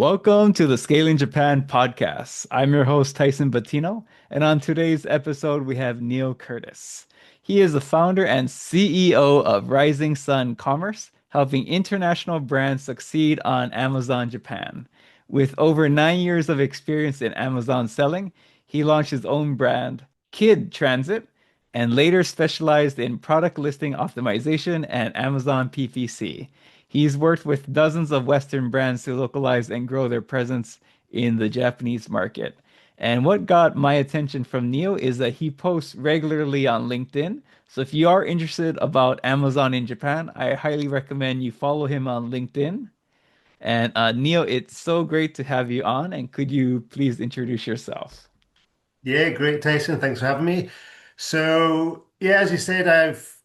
Welcome to the Scaling Japan podcast. I'm your host, Tyson Bettino, and on today's episode, we have Neil Curtis. He is the founder and CEO of Rising Sun Commerce, helping international brands succeed on Amazon Japan. With over 9 years of experience in Amazon selling, he launched his own brand, Kid Transit, and later specialized in product listing optimization and Amazon PPC. He's worked with dozens of Western brands to localize and grow their presence in the Japanese market. And what got my attention from Neil is that he posts regularly on LinkedIn. So if you are interested about Amazon in Japan, I highly recommend you follow him on LinkedIn. And Neil, it's so great to have you on. And could you please introduce yourself? Yeah, great, Tyson. Thanks for having me. So, as you said, I've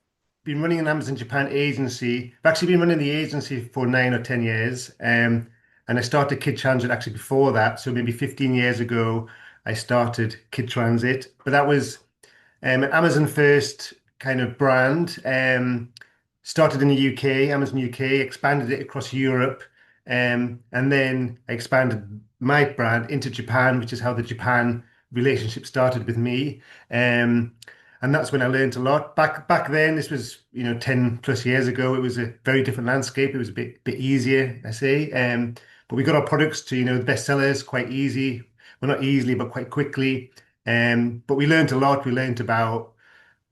been running an Amazon Japan agency. I've actually been running the agency for 9 or 10 years. And I started Kid Transit actually before that. So maybe 15 years ago, I started Kid Transit. But that was an Amazon first kind of brand. Started in the UK, Amazon UK, expanded it across Europe. And then I expanded my brand into Japan, which is how the Japan relationship started with me. And that's when I learned a lot. Back then, this was 10 plus years ago. It was a very different landscape. It was a bit easier, I say. But we got our products to the bestsellers quite easy. Well, not easily, but quite quickly. But we learned a lot. We learned about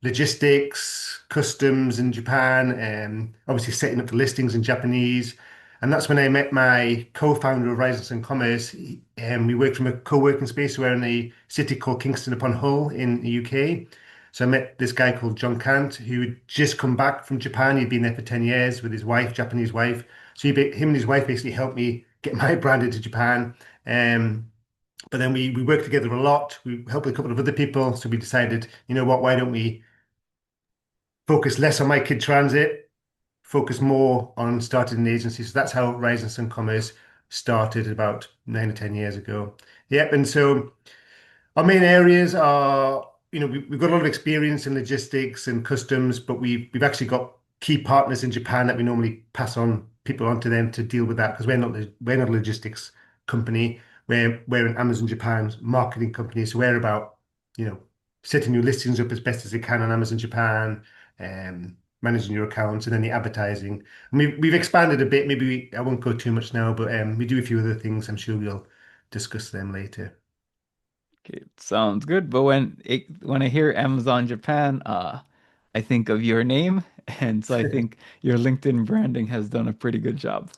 logistics, customs in Japan, and obviously setting up the listings in Japanese. And that's when I met my co-founder of Rising Commerce. We worked from a co-working space. We're in a city called Kingston upon Hull in the UK. So I met this guy called John Kant, who had just come back from Japan. He'd been there for 10 years with his wife, Japanese wife. So him and his wife basically helped me get my brand into Japan. But then we worked together a lot. We helped a couple of other people. So we decided, you know what, why don't we focus less on my kid transit, focus more on starting an agency. So that's how Rising Sun Commerce started about 9 or 10 years ago. Yep. And so our main areas are, we've got a lot of experience in logistics and customs, but we've actually got key partners in Japan that we normally pass on people onto them to deal with that because we're not a logistics company. We're an Amazon Japan's marketing company. So we're about, you know, setting your listings up as best as you can on Amazon Japan, managing your accounts, and then the advertising. And we've expanded a bit. I won't go too much now, but we do a few other things. I'm sure we'll discuss them later. Okay, sounds good. But when I hear Amazon Japan, I think of your name, and so I think your LinkedIn branding has done a pretty good job.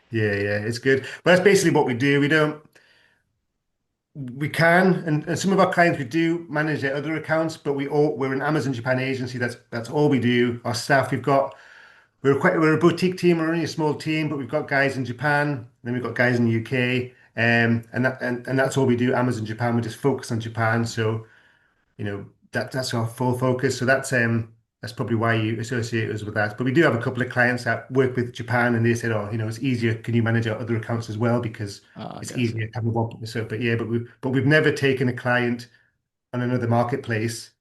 Yeah, it's good. But that's basically what we do. We can, and some of our clients we do manage their other accounts, but we're an Amazon Japan agency. That's all we do. Our staff, we're a boutique team. We're only a small team, but we've got guys in Japan, and then we've got guys in the UK, and that's all we do. Amazon Japan. We just focus on Japan. So that's our full focus. So that's probably why you associate us with that. But we do have a couple of clients that work with Japan, and they said, "Oh, it's easier. Can you manage our other accounts as well because it's Gotcha. easier having one." So, but we've never taken a client on another marketplace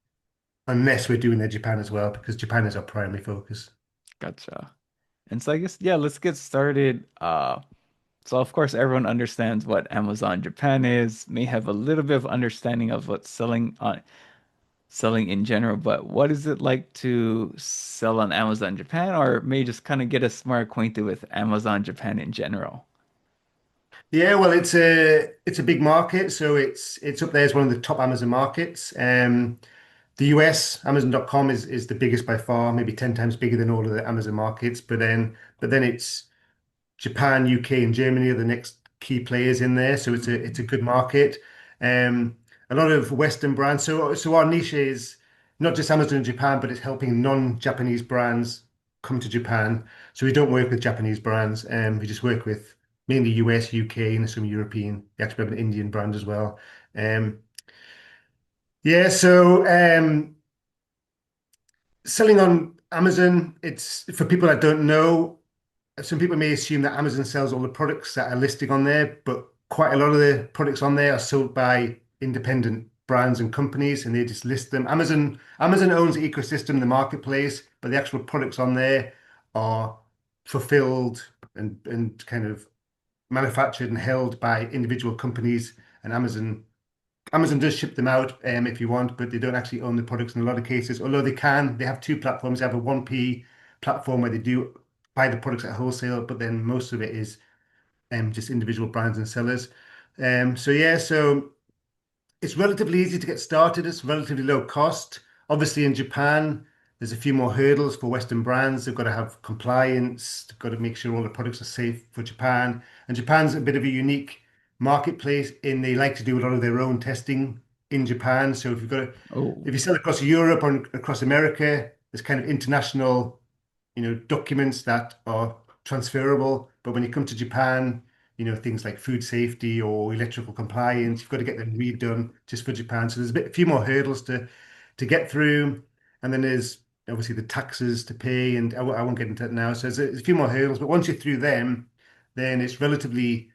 unless we're doing their Japan as well because Japan is our primary focus. Gotcha. And so I guess, yeah, let's get started. So of course everyone understands what Amazon Japan is, may have a little bit of understanding of what's selling in general, but what is it like to sell on Amazon Japan, or may just kind of get us more acquainted with Amazon Japan in general? Yeah, well, it's a big market, so it's up there as one of the top Amazon markets. The US, Amazon.com is the biggest by far, maybe 10 times bigger than all of the Amazon markets. But then it's Japan, UK, and Germany are the next key players in there. So it's a good market. A lot of Western brands. So our niche is not just Amazon in Japan, but it's helping non-Japanese brands come to Japan. So we don't work with Japanese brands. We just work with mainly US, UK, and some European. We actually have an Indian brand as well. Um, yeah, so selling on Amazon, it's for people that don't know. Some people may assume that Amazon sells all the products that are listed on there, but quite a lot of the products on there are sold by independent brands and companies, and they just list them. Amazon owns the ecosystem, the marketplace, but the actual products on there are fulfilled and kind of manufactured and held by individual companies, and Amazon does ship them out if you want, but they don't actually own the products in a lot of cases. Although they can, they have two platforms. They have a 1P platform where they do buy the products at wholesale, but then most of it is just individual brands and sellers. So it's relatively easy to get started. It's relatively low cost. Obviously, in Japan, there's a few more hurdles for Western brands. They've got to have compliance. They've got to make sure all the products are safe for Japan. And Japan's a bit of a unique marketplace in they like to do a lot of their own testing in Japan. So Oh, if you sell across Europe or across America, there's kind of international documents that are transferable. But when you come to Japan, things like food safety or electrical compliance, you've got to get them redone just for Japan. So there's a few more hurdles to get through. And then there's obviously the taxes to pay, and I won't get into that now. So there's a few more hurdles, but once you're through them, then it's relatively,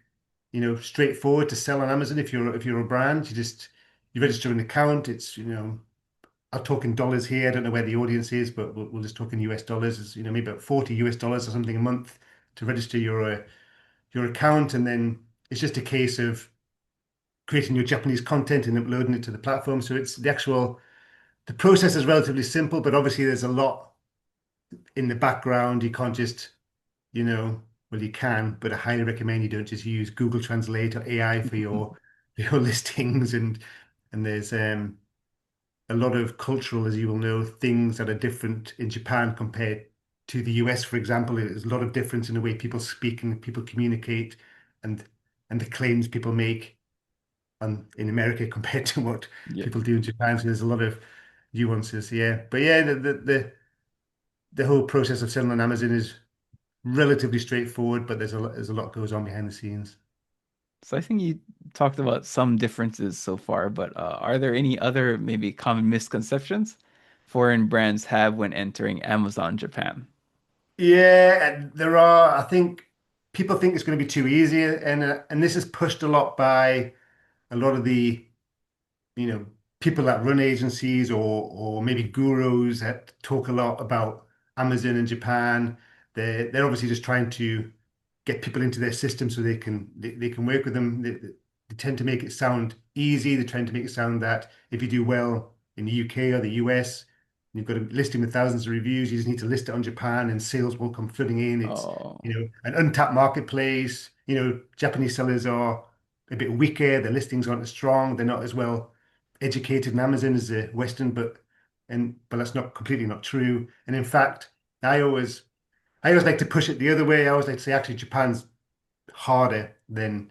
straightforward to sell on Amazon if you're a brand. You register an account. I'll talk in dollars here. I don't know where the audience is, but we'll just talk in US dollars. It's, maybe about $40 or something a month to register your account, and then it's just a case of creating your Japanese content and uploading it to the platform. So it's the process is relatively simple, but obviously there's a lot in the background. You can't just, you know, well, you can, but I highly recommend you don't just use Google Translate or AI for your listings, and there's a lot of cultural, as you will know, things that are different in Japan compared to the US, for example. There's a lot of difference in the way people speak and people communicate, and and the claims people make in America compared to what yeah. people do in Japan. So there's a lot of nuances, yeah. But yeah, the whole process of selling on Amazon is relatively straightforward, but there's a lot goes on behind the scenes. So I think you talked about some differences so far, but are there any other maybe common misconceptions foreign brands have when entering Amazon Japan? Yeah, and there are. I think people think it's going to be too easy, and this is pushed a lot by a lot of the you know, people that run agencies or maybe gurus that talk a lot about Amazon in Japan. They're obviously just trying to get people into their system so they can work with them. They tend to make it sound easy. They're trying to make it sound that if you do well in the UK or the US, you've got a listing with thousands of reviews, you just need to list it on Japan and sales will come flooding in. It's, Oh, an untapped marketplace. Japanese sellers are a bit weaker, their listings aren't as strong, they're not as well educated in Amazon as the Western, but that's not completely not true. And in fact, I always I always like to push it the other way. I always like to say actually Japan's harder than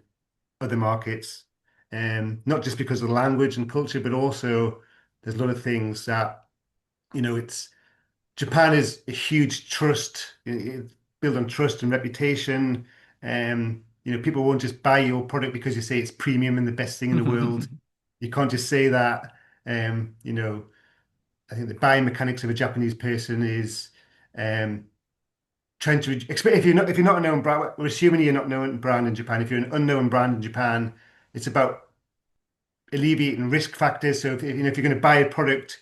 other markets. Not just because of the language and culture, but also there's a lot of things that, it's Japan is a huge trust, it's built on trust and reputation. People won't just buy your product because you say it's premium and the best thing in the world. You can't just say that. Um, you know, I think the buying mechanics of a Japanese person is um, trying to if you're not a known brand. We're assuming you're not a known brand in Japan. If you're an unknown brand in Japan, it's about alleviating risk factors. So if you're going to buy a product,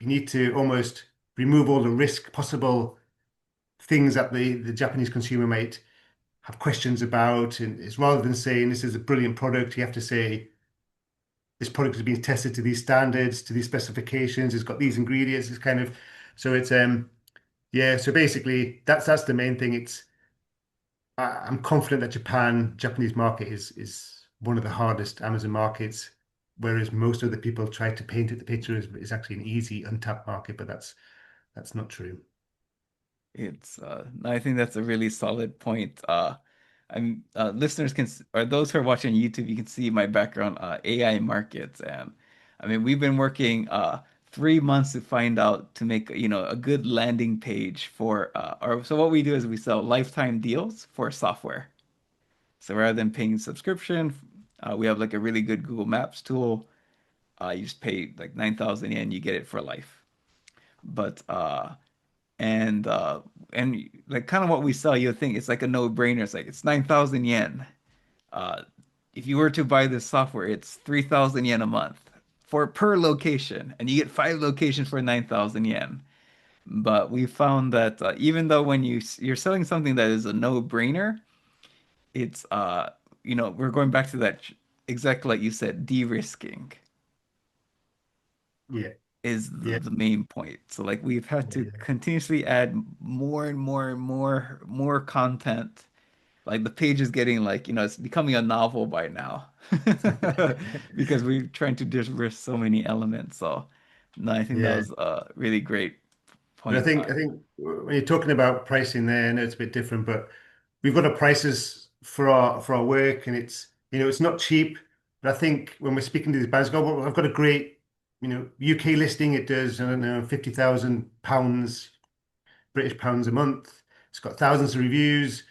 you need to almost remove all the risk possible things that the Japanese consumer might have questions about. And it's rather than saying this is a brilliant product, you have to say this product has been tested to these standards, to these specifications, it's got these ingredients. It's kind of so it's yeah. So basically, that's the main thing. I'm confident that Japanese market is one of the hardest Amazon markets, whereas most other people try to paint it the picture is actually an easy, untapped market, but that's not true. I think that's a really solid point. Listeners or those who are watching YouTube, you can see my background, AI markets, and I mean we've been working 3 months to find out to make a good landing page for or so what we do is we sell lifetime deals for software. So rather than paying subscription, we have like a really good Google Maps tool. You just pay like 9,000 yen, you get it for life. But and uh and like kind of what we sell, you think it's like a no-brainer. It's like it's 9,000 yen. Uh if you were to buy this software, it's 3,000 yen a month for per location, and you get 5 locations for 9,000 yen. But we found that even though when you're selling something that is a no-brainer, it's we're going back to that exactly like you said, de-risking Yeah, is yeah, the main point. So like we've had to yeah, continuously add more and more and more content. Like the page is getting like, it's becoming a novel by now because we're trying to de-risk so many elements. So no, I think that yeah. was a really great But I point think on. I think when you're talking about pricing there, I know it's a bit different, but we've got our prices for our work, and it's not cheap. But I think when we're speaking to these brands, go, well, I've got a great UK listing. It does, I don't know, £50,000 British pounds a month. It's got thousands of reviews.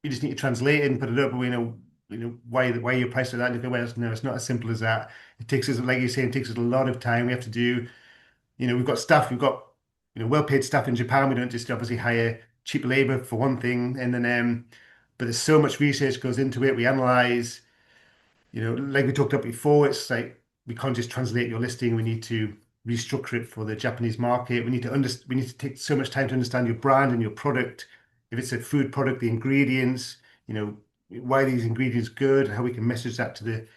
You just need to translate it and put it up. Why you price it that? And you go, well, no, it's not as simple as that. It takes us, like you say, it takes us a lot of time. We have to do we've got staff, we've got, well-paid staff in Japan. We don't just obviously hire cheap labor for one thing. And then, but there's so much research goes into it. We analyze, like we talked about before, it's like we can't just translate your listing. We need to restructure it for the Japanese market. We need to take so much time to understand your brand and your product. If it's a food product, the ingredients, you know, why are these ingredients good, how we can message that to the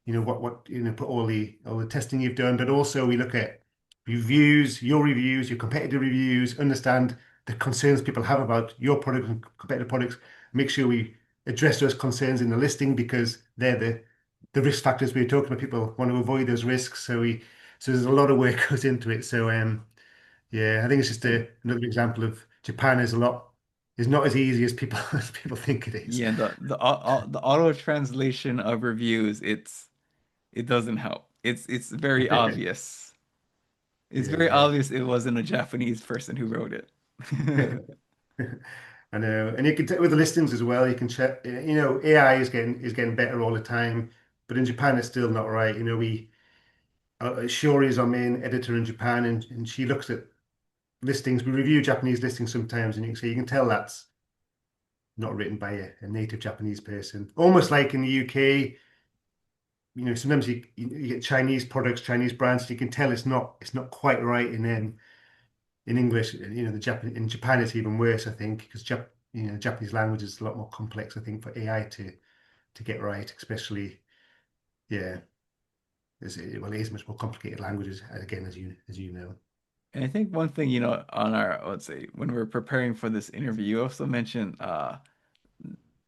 what put all the testing you've done, but also we look at reviews, your competitor reviews, understand the concerns people have about your product and competitor products. Make sure we address those concerns in the listing because they're the risk factors we're talking about. People want to avoid those risks, so there's a lot of work goes into it. So yeah, I think it's just another example of Japan is not as easy as people as people think it is. Yeah, the auto translation of reviews, it doesn't help. It's very obvious. It's very Yeah. obvious it wasn't a Japanese person who wrote it. I know, and you can with the listings as well. You can check. AI is getting better all the time, but in Japan it's still not right. Shori is our main editor in Japan, and she looks at listings. We review Japanese listings sometimes, and you can tell that's not written by a native Japanese person. Almost like in the UK, sometimes you get Chinese products, Chinese brands. You can tell it's not quite right in English. In Japan it's even worse, I think, because Japanese language is a lot more complex, I think, for AI to get right, especially, yeah, well, it is much more complicated languages, again, as you know. And I think one thing, on our, let's say, when we're preparing for this interview, you also mentioned,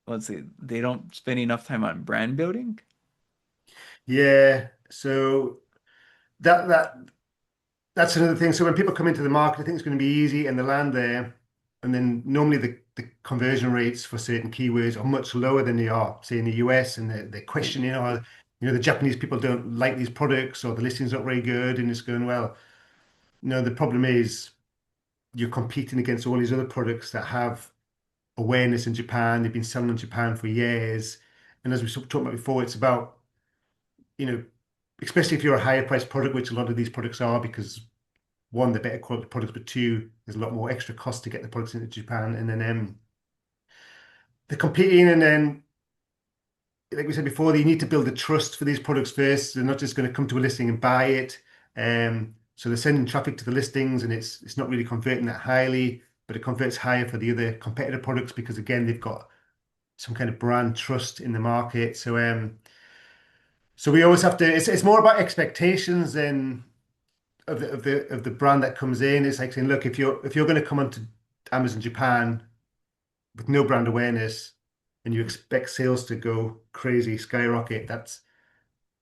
let's say, they don't spend enough time on brand building. Yeah, so that that that's another thing. So when people come into the market, I think it's going to be easy and they land there, and then normally the conversion rates for certain keywords are much lower than they are, say, in the US, and they're questioning, the Japanese people don't like these products or the listing's not very good, and it's going, well, no, the problem is you're competing against all these other products that have awareness in Japan. They've been selling in Japan for years. And as we talked about before, it's about, you know, especially if you're a higher priced product, which a lot of these products are, because one, they're better quality products, but two, there's a lot more extra cost to get the products into Japan. And then they're competing, and then, like we said before, you need to build the trust for these products first. They're not just going to come to a listing and buy it. So they're sending traffic to the listings, and it's not really converting that highly, but it converts higher for the other competitor products because again, they've got some kind of brand trust in the market. So we always have to. It's more about expectations than of the brand that comes in. It's like saying, look, if you're going to come onto Amazon Japan with no brand awareness and you expect sales to go crazy, skyrocket, that's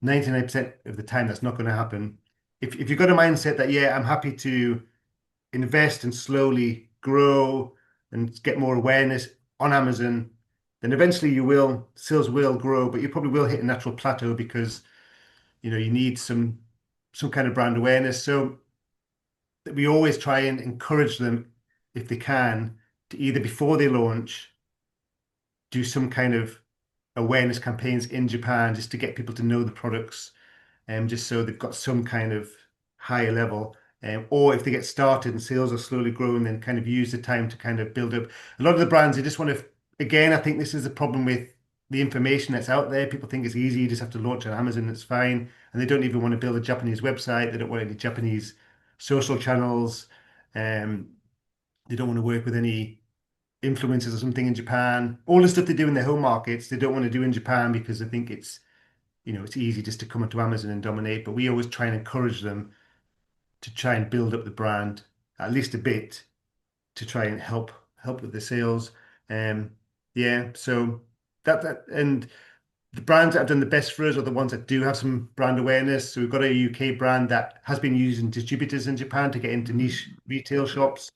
99% of the time that's not going to happen. If you've got a mindset that, yeah, I'm happy to invest and slowly grow and get more awareness on Amazon, then eventually sales will grow, but you probably will hit a natural plateau because you need some kind of brand awareness. So we always try and encourage them, if they can, to either before they launch do some kind of awareness campaigns in Japan just to get people to know the products, just so they've got some kind of higher level. Or if they get started and sales are slowly growing, then kind of use the time to kind of build up. A lot of the brands, they just want to, again, I think this is the problem with the information that's out there. People think it's easy, you just have to launch on Amazon, it's fine. And they don't even want to build a Japanese website. They don't want any Japanese social channels. Um, they don't want to work with any. influencers or something in Japan. All the stuff they do in their home markets, they don't want to do in Japan because they think it's easy just to come onto Amazon and dominate. But we always try and encourage them to try and build up the brand at least a bit to try and help with the sales. Um, yeah, so and the brands that have done the best for us are the ones that do have some brand awareness. So we've got a UK brand that has been using distributors in Japan to get into niche Mm, retail shops.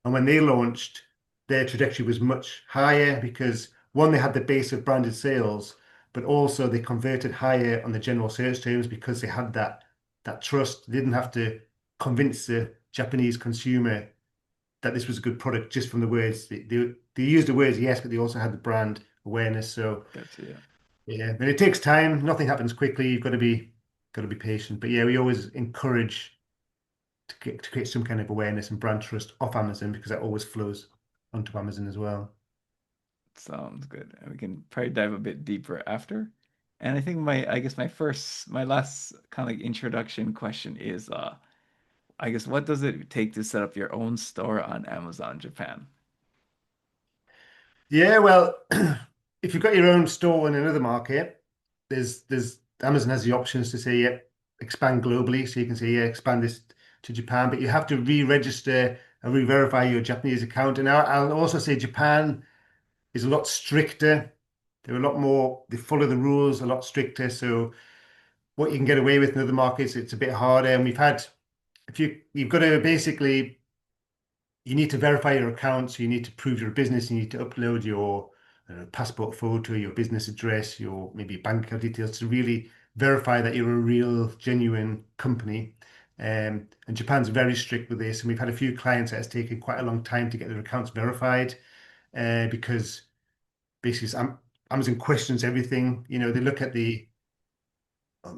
And when they launched, their trajectory was much higher because one, they had the base of branded sales, but also they converted higher on the general search terms because they had that trust. They didn't have to convince the Japanese consumer that this was a good product just from the words. They used the words, yes, but they also had the brand awareness. So gotcha. Yeah. yeah, and it takes time. Nothing happens quickly. You've got to be patient. But yeah, we always encourage to create some kind of awareness and brand trust off Amazon because that always flows onto Amazon as well. Sounds good. And we can probably dive a bit deeper after. And I think I guess my last kind of like introduction question is, I guess what does it take to set up your own store on Amazon Japan? Yeah, well, if you've got your own store in another market, there's Amazon has the options to say, yeah, expand globally. So you can say, yeah, expand this to Japan, but you have to re-register and re-verify your Japanese account. And I'll also say Japan is a lot stricter. They're a lot more, they follow the rules a lot stricter. So what you can get away with in other markets, it's a bit harder. And if you've got to basically, you need to verify your account. So you need to prove you're a business. You need to upload your passport photo, your business address, your maybe bank account details to really verify that you're a real, genuine company. And Japan's very strict with this. And we've had a few clients that has taken quite a long time to get their accounts verified because basically Amazon questions everything. They look at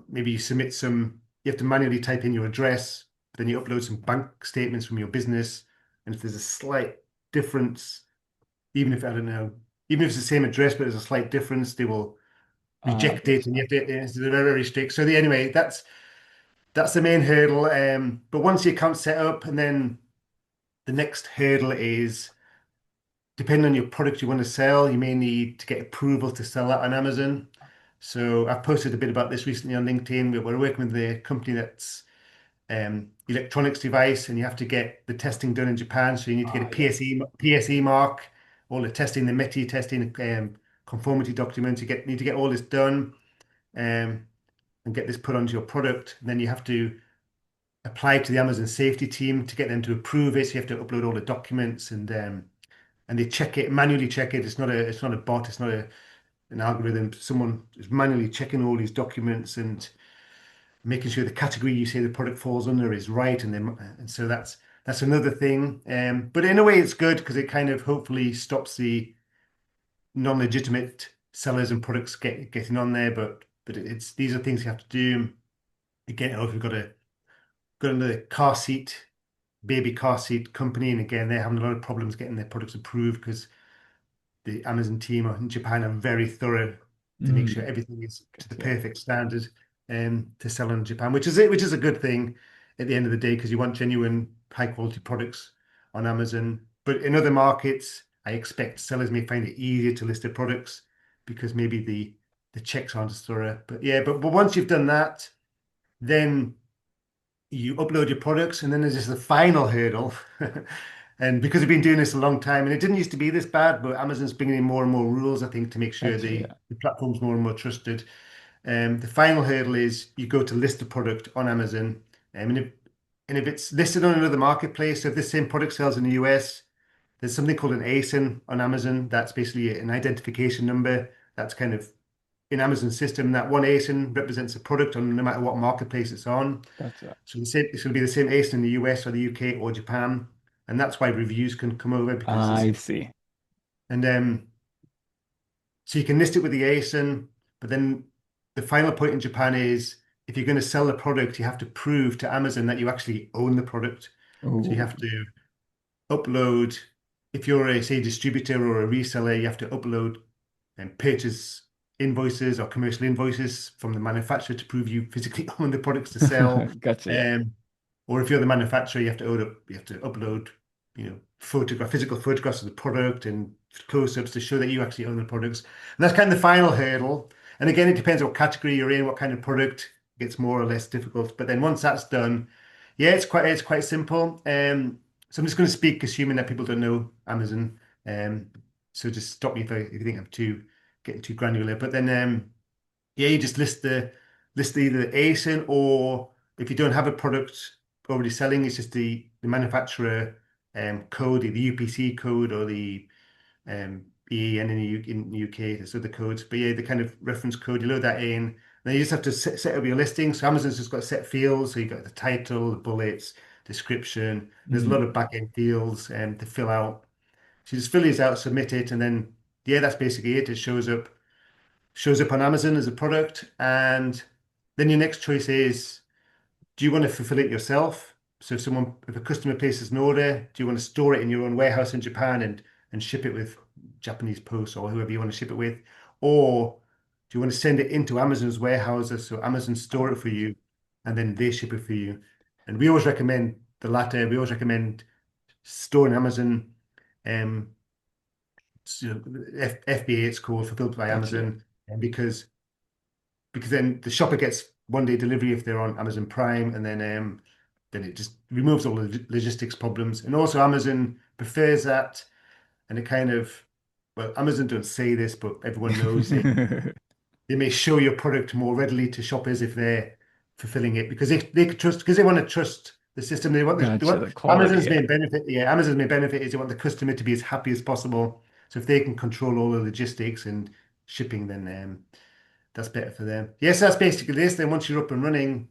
maybe you submit you have to manually type in your address, then you upload some bank statements from your business. And if there's a slight difference, even if, I don't know, even if it's the same address, but there's a slight difference, they will reject it. And you Gotcha. have to, they're very, very strict. So anyway, that's the main hurdle. But once the account's set up, and then the next hurdle is depending on your product you want to sell, you may need to get approval to sell that on Amazon. So I've posted a bit about this recently on LinkedIn. We're working with a company that's electronics device, and you have to get the testing done in Japan. So you need to get a Yes. PSE mark, all the testing, the METI testing, conformity documents. Need to get all this done um, and get this put onto your product. And then you have to apply to the Amazon safety team to get them to approve it. So you have to upload all the documents and they check it, manually check it. It's not a bot, it's not an algorithm. Someone is manually checking all these documents and making sure the category you say the product falls under is right. And so that's another thing. But in a way, it's good because it kind of hopefully stops the non-legitimate sellers and products getting on there. But it's these are things you have to do. Again, if you've got another baby car seat company, and again, they're having a lot of problems getting their products approved because the Amazon team in Japan are very thorough to make sure Mm, everything is to the gotcha. perfect standard to sell in Japan, which is a good thing at the end of the day because you want genuine high quality products on Amazon. But in other markets, I expect sellers may find it easier to list their products because maybe the checks aren't as thorough. But yeah, but once you've done that, then you upload your products, and then there's just the final hurdle. And because we've been doing this a long time, and it didn't used to be this bad, but Amazon's bringing in more and more rules, I think, to make sure Gotcha. the, Yeah. the platform's more and more trusted. The final hurdle is you go to list the product on Amazon, and if it's listed on another marketplace, so if this same product sells in the US, there's something called an ASIN on Amazon. That's basically an identification number. That's kind of in Amazon's system. That one ASIN represents a product on no matter what marketplace it's on. Gotcha. So it's going to be the same ASIN in the US or the UK or Japan, and that's why reviews can come over because I it's see. and so you can list it with the ASIN, but then the final point in Japan is if you're going to sell the product, you have to prove to Amazon that you actually own the product. So you Oh, have to upload, if you're a say distributor or a reseller, you have to upload and purchase invoices or commercial invoices from the manufacturer to prove you physically own the products to sell. gotcha. Yeah. Um, or if you're the manufacturer, you have to upload physical photographs of the product and close-ups to show that you actually own the products. And that's kind of the final hurdle. And again, it depends what category you're in, what kind of product gets more or less difficult. But then once that's done, yeah, it's quite simple. So I'm just going to speak assuming that people don't know Amazon. Um, so just stop me if you think I'm too getting too granular. But then yeah, you just list either the ASIN, or if you don't have a product already selling, it's just the manufacturer code, the UPC code or the EAN in the UK, so the codes. But yeah, the kind of reference code, you load that in. Then you just have to set up your listing. So Amazon's just got set fields. So you got the title, the bullets, description. And there's a lot Mm, of back-end fields to fill out. So you just fill these out, submit it, and then yeah, that's basically it. It shows up on Amazon as a product. And then your next choice is, do you want to fulfill it yourself? So if a customer places an order, do you want to store it in your own warehouse in Japan and ship it with Japanese Post or whoever you want to ship it with? Or do you want to send it into Amazon's warehouses so Amazon store it for you and then they ship it for you? And we always recommend the latter. We always recommend storing Amazon. Um, so FBA, it's called, fulfilled by gotcha. Amazon, and because then the shopper gets 1 day delivery if they're on Amazon Prime, and then it just removes all the logistics problems. And also Amazon prefers that, and it kind of, well, Amazon don't say this, but everyone knows they may show your product more readily to shoppers if they're fulfilling it, because if they could trust, because they want to trust the system. They Gotcha. want The quality. Amazon's Yeah. main benefit. Yeah, Amazon's main benefit is they want the customer to be as happy as possible. So if they can control all the logistics and shipping, then that's better for them. Yes, that's basically this. Then once you're up and running,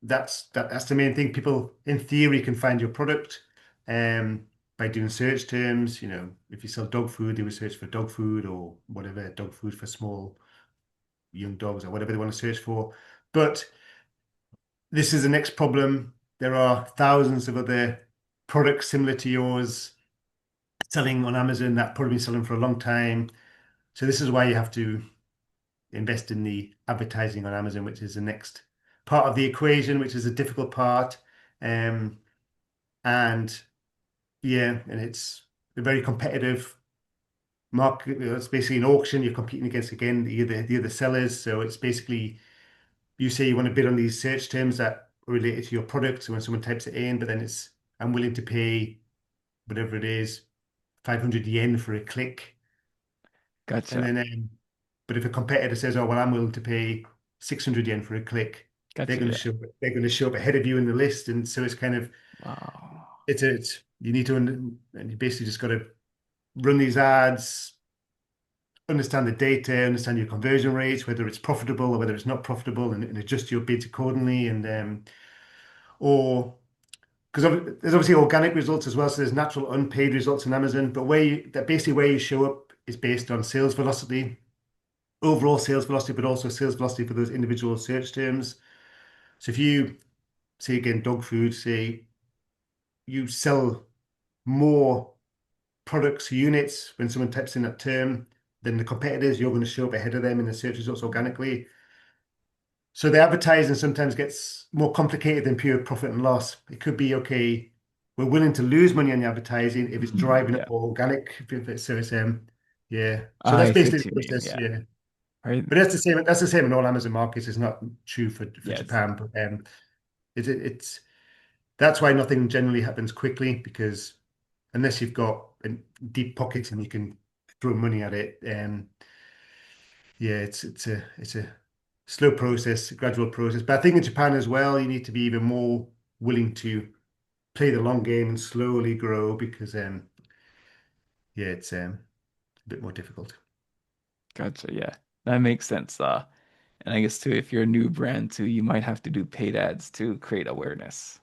that's the main thing. People, in theory, can find your product um, by doing search terms. If you sell dog food, they would search for dog food or whatever, dog food for small young dogs or whatever they want to search for. But this is the next problem. There are thousands of other products similar to yours selling on Amazon that probably been selling for a long time. So this is why you have to invest in the advertising on Amazon, which is the next part of the equation, which is a difficult part. Um, and yeah, and it's a very competitive market. It's basically an auction. You're competing against again the other sellers. So it's basically, you say you want to bid on these search terms that are related to your product. So when someone types it in, but then it's, I'm willing to pay whatever it is, 500 yen for a click. And Gotcha. then, but if a competitor says, "Oh, well, I'm willing to pay 600 yen for a click," they're Gotcha. going to Yeah. show they're going to show up ahead of you in the list, and so it's kind of Wow. it's you need to and you basically just got to run these ads, understand the data, understand your conversion rates, whether it's profitable or whether it's not profitable, and adjust your bids accordingly, and or because there's obviously organic results as well, so there's natural unpaid results in Amazon, but basically where you show up is based on sales velocity, overall sales velocity, but also sales velocity for those individual search terms. So if you say again dog food, say you sell more products units when someone types in that term than the competitors, you're going to show up ahead of them in the search results organically. So the advertising sometimes gets more complicated than pure profit and loss. It could be, okay, we're willing to lose money on the advertising if it's driving up Yeah. organic. So it's yeah. So that's I see basically what the you mean. process. Yeah. Yeah. Right. But that's the same in all Amazon markets. It's not true for Yeah. Japan, but it's that's why nothing generally happens quickly, because unless you've got deep pockets and you can throw money at it, yeah, it's a slow process, a gradual process. But I think in Japan as well, you need to be even more willing to play the long game and slowly grow, because yeah, it's a bit more difficult. Gotcha. Yeah. That makes sense. And I guess too, if you're a new brand too, you might have to do paid ads to create awareness.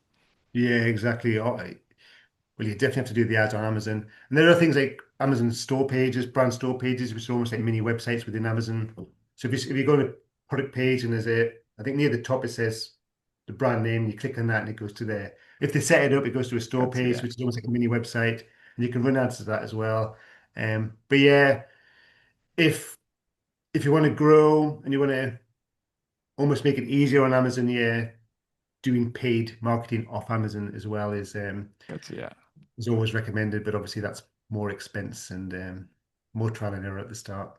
Yeah, exactly. Well, you definitely have to do the ads on Amazon. And there are things like Amazon store pages, brand store pages, which are almost like mini websites within Amazon. So if you go to a product page and I think near the top it says the brand name, you click on that and it goes to there. If they set it up, it goes to a store Gotcha. page, Yeah. which is almost like a mini website, and you can run ads to that as well. But yeah, if if you want to grow and you want to almost make it easier on Amazon, yeah, doing paid marketing off Amazon as well is Gotcha. Yeah. is always recommended, but obviously that's more expense and more trial and error at the start.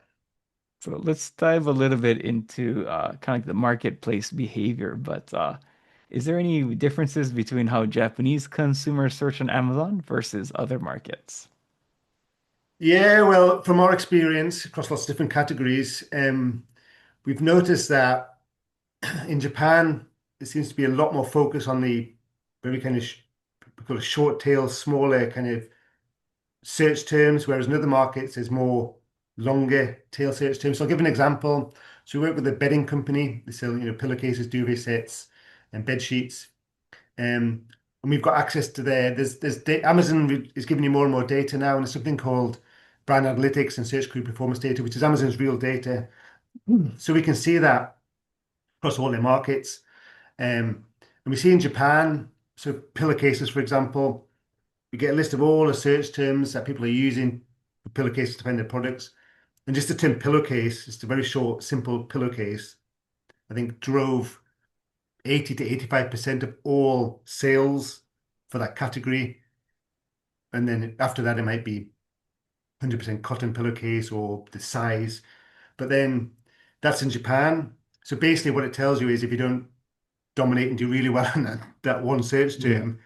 So let's dive a little bit into kind of like the marketplace behavior. But is there any differences between how Japanese consumers search on Amazon versus other markets? Yeah, well, from our experience across lots of different categories, we've noticed that in Japan, there seems to be a lot more focus on the very kind of we call it short tail, smaller kind of search terms, whereas in other markets there's more longer tail search terms. So I'll give an example. So we work with a bedding company. They sell, pillowcases, duvet sets, and bed sheets. And we've got access to Amazon is giving you more and more data now, and there's something called brand analytics and search query performance data, which is Amazon's real data. So we can see that across all their markets. And we see in Japan, so pillowcases, for example, we get a list of all the search terms that people are using for pillowcases to find their products. And just the term pillowcase, just a very short, simple pillowcase, I think drove 80 to 85% of all sales for that category. And then after that, it might be 100% cotton pillowcase or the size. But then that's in Japan. So basically, what it tells you is if you don't dominate and do really well in that one search Yeah. term,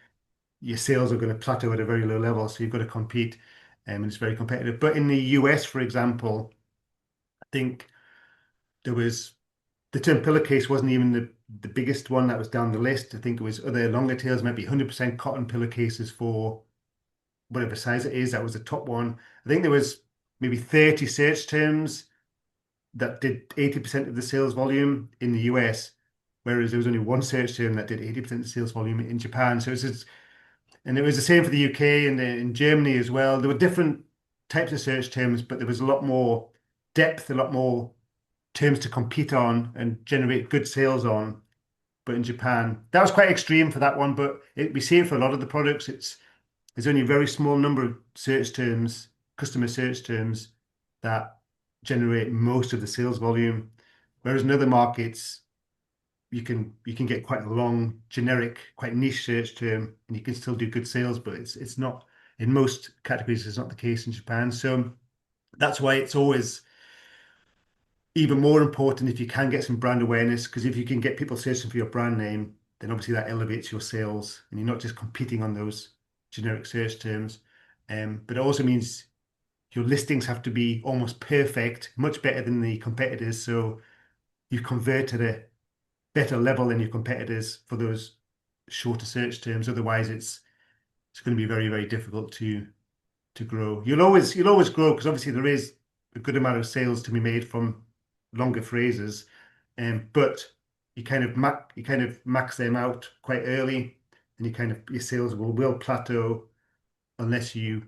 your sales are going to plateau at a very low level. So you've got to compete, and it's very competitive. But in the US, for example, I think there was the term pillowcase wasn't even the biggest one that was down the list. I think it was other longer tails, maybe 100% cotton pillowcases for whatever size it is. That was the top one. I think there was maybe 30 search terms that did 80% of the sales volume in the US, whereas there was only one search term that did 80% of the sales volume in Japan. So and it was the same for the UK and in Germany as well. There were different types of search terms, but there was a lot more depth, a lot more terms to compete on and generate good sales on. But in Japan, that was quite extreme for that one. But we see it for a lot of the products. There's only a very small number of search terms, customer search terms, that generate most of the sales volume. Whereas in other markets, you can get quite a long, generic, quite niche search term, and you can still do good sales. But it's not in most categories. It's not the case in Japan. So that's why it's always even more important if you can get some brand awareness, because if you can get people searching for your brand name, then obviously that elevates your sales, and you're not just competing on those generic search terms. But it also means your listings have to be almost perfect, much better than the competitors. So you convert at a better level than your competitors for those shorter search terms. Otherwise, it's going to be very, very difficult to grow. You'll always grow because obviously there is a good amount of sales to be made from longer phrases, but you kind of max them out quite early, and your sales will plateau unless you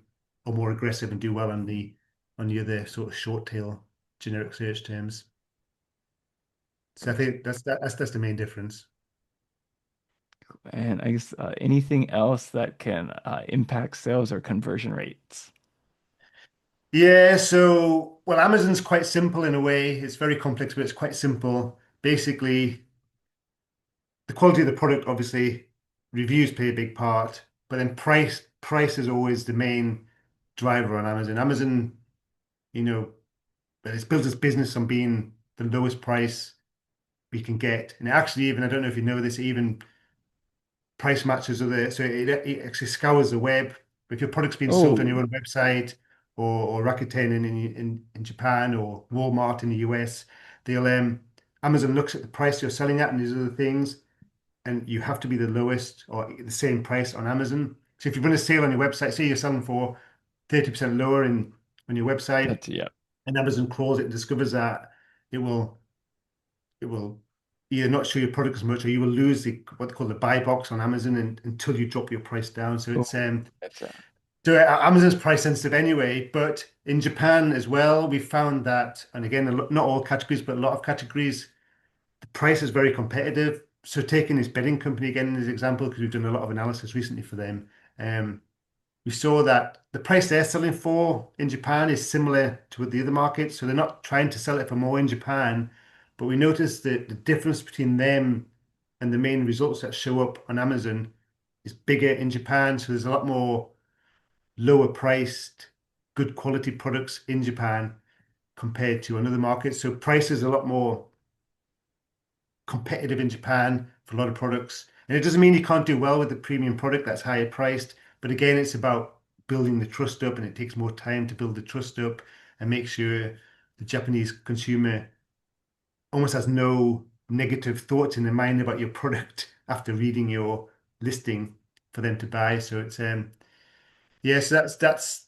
are more aggressive and do well on the other sort of short tail generic search terms. So I think that's the main difference. And I guess anything else that can impact sales or conversion rates? Yeah, so well, Amazon's quite simple in a way. It's very complex, but it's quite simple. Basically, the quality of the product, obviously, reviews play a big part, but then price is always the main driver on Amazon. Amazon, you know, it's built its business on being the lowest price we can get. And actually, even I don't know if you know this, even price matches are there. So it actually scours the web. If your product's being sold on your Oh, own website or Rakuten in Japan or Walmart in the US, they'll Amazon looks at the price you're selling at and these other things, and you have to be the lowest or the same price on Amazon. So if you run a sale on your website, say you're selling for 30% lower on your website, that's yeah. and Amazon crawls it and discovers that, it will it will either not show your product as much, or you will lose what they call the buy box on Amazon until you drop your price down. So Oh, it's that's Amazon's price sensitive anyway. But in Japan as well, we found that, and again, not all categories, but a lot of categories, the price is very competitive. So taking this bedding company again as an example, because we've done a lot of analysis recently for them, um, we saw that the price they're selling for in Japan is similar to the other markets. So they're not trying to sell it for more in Japan, but we noticed that the difference between them and the main results that show up on Amazon is bigger in Japan. So there's a lot more. lower priced, good quality products in Japan compared to another market. So price is a lot more competitive in Japan for a lot of products. And it doesn't mean you can't do well with the premium product that's higher priced. But again, it's about building the trust up, and it takes more time to build the trust up and make sure the Japanese consumer almost has no negative thoughts in their mind about your product after reading your listing for them to buy. So it's yes, that's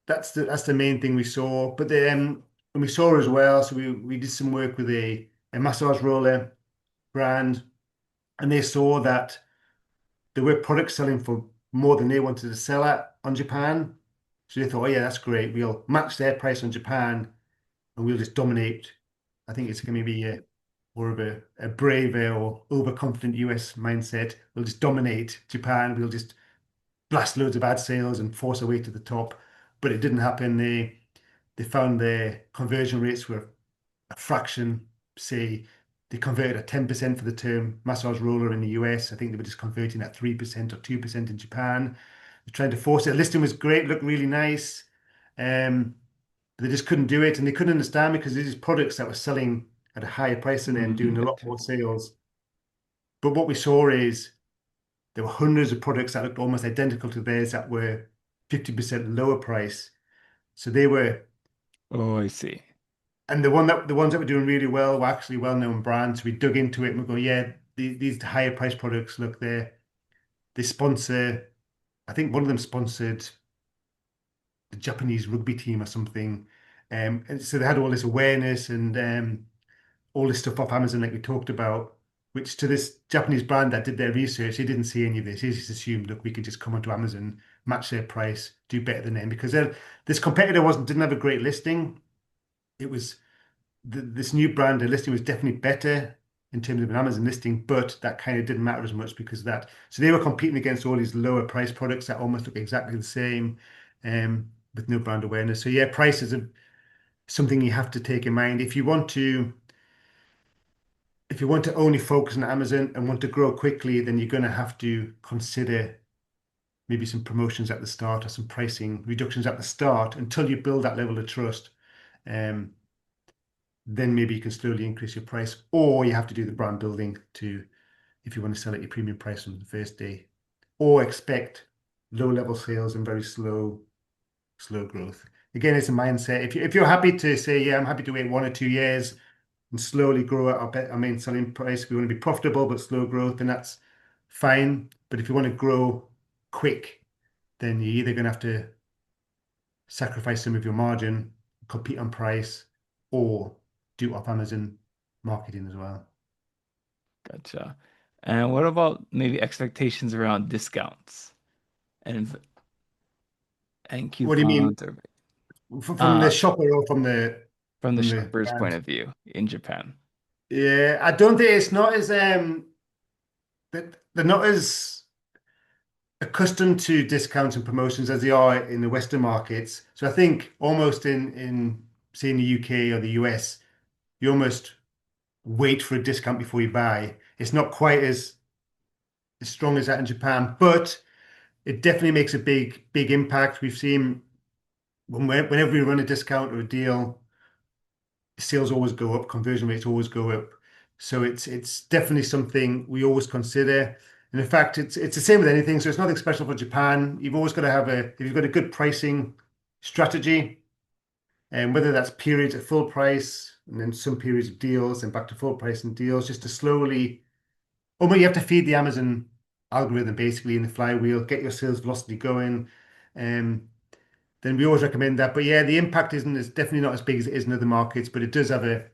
the main thing we saw. But and we saw as well. So we did some work with a massage roller brand, and they saw that there were products selling for more than they wanted to sell at on Japan. So they thought, oh yeah, that's great. We'll match their price on Japan, and we'll just dominate. I think it's going to be more of a braver or overconfident US mindset. We'll just dominate Japan. We'll just blast loads of ad sales and force our way to the top. But it didn't happen. They found their conversion rates were a fraction. Say they converted at 10% for the term massage roller in the US. I think they were just converting at 3% or 2% in Japan. They're trying to force it. The listing was great, looked really nice. But they just couldn't do it, and they couldn't understand because these products that were selling at a higher price than them, doing a lot more sales. But what we saw is there were hundreds of products that looked almost identical to theirs that were 50% lower price. So they were, Oh, I see. and the ones that were doing really well were actually well-known brands. So we dug into it and we go, yeah, these higher price products, look, they sponsor. I think one of them sponsored the Japanese rugby team or something. And so they had all this awareness and all this stuff off Amazon, like we talked about, which to this Japanese brand that did their research, they didn't see any of this. They just assumed, look, we could just come onto Amazon, match their price, do better than them because this competitor didn't have a great listing. It was this new brand, the listing was definitely better in terms of an Amazon listing, but that kind of didn't matter as much because of that. So they were competing against all these lower price products that almost look exactly the same, with no brand awareness. So yeah, price is something you have to take in mind if you want to only focus on Amazon and want to grow quickly, then you're going to have to consider maybe some promotions at the start or some pricing reductions at the start until you build that level of trust. Um, then maybe you can slowly increase your price, or you have to do the brand building to if you want to sell at your premium price on the first day, or expect low level sales and very slow growth. Again, it's a mindset. If you're happy to say, yeah, I'm happy to wait 1 or 2 years and slowly grow at our main selling price. We want to be profitable but slow growth, and that's fine. But if you want to grow quick, then you're either going to have to sacrifice some of your margin, compete on price, or do off Amazon marketing as well. Gotcha. And what about maybe expectations around discounts and What do you mean coupons or from the uh shopper or from the from the shopper's point brand? of view in Japan? Yeah, I don't think it's not as that they're not as accustomed to discounts and promotions as they are in the Western markets. So I think almost in say in the UK or the US, you almost wait for a discount before you buy. It's not quite as strong as that in Japan, but it definitely makes a big impact. We've seen whenever we run a discount or a deal, sales always go up, conversion rates always go up. So it's definitely something we always consider. And in fact, it's the same with anything. So it's nothing special for Japan. You've always got to have if you've got a good pricing strategy, and whether that's periods at full price and then some periods of deals and back to full price and deals, just to slowly, you have to feed the Amazon algorithm basically in the flywheel, get your sales velocity going. Um, then we always recommend that. But yeah, the impact isn't as definitely not as big as it is in other markets, but it does have a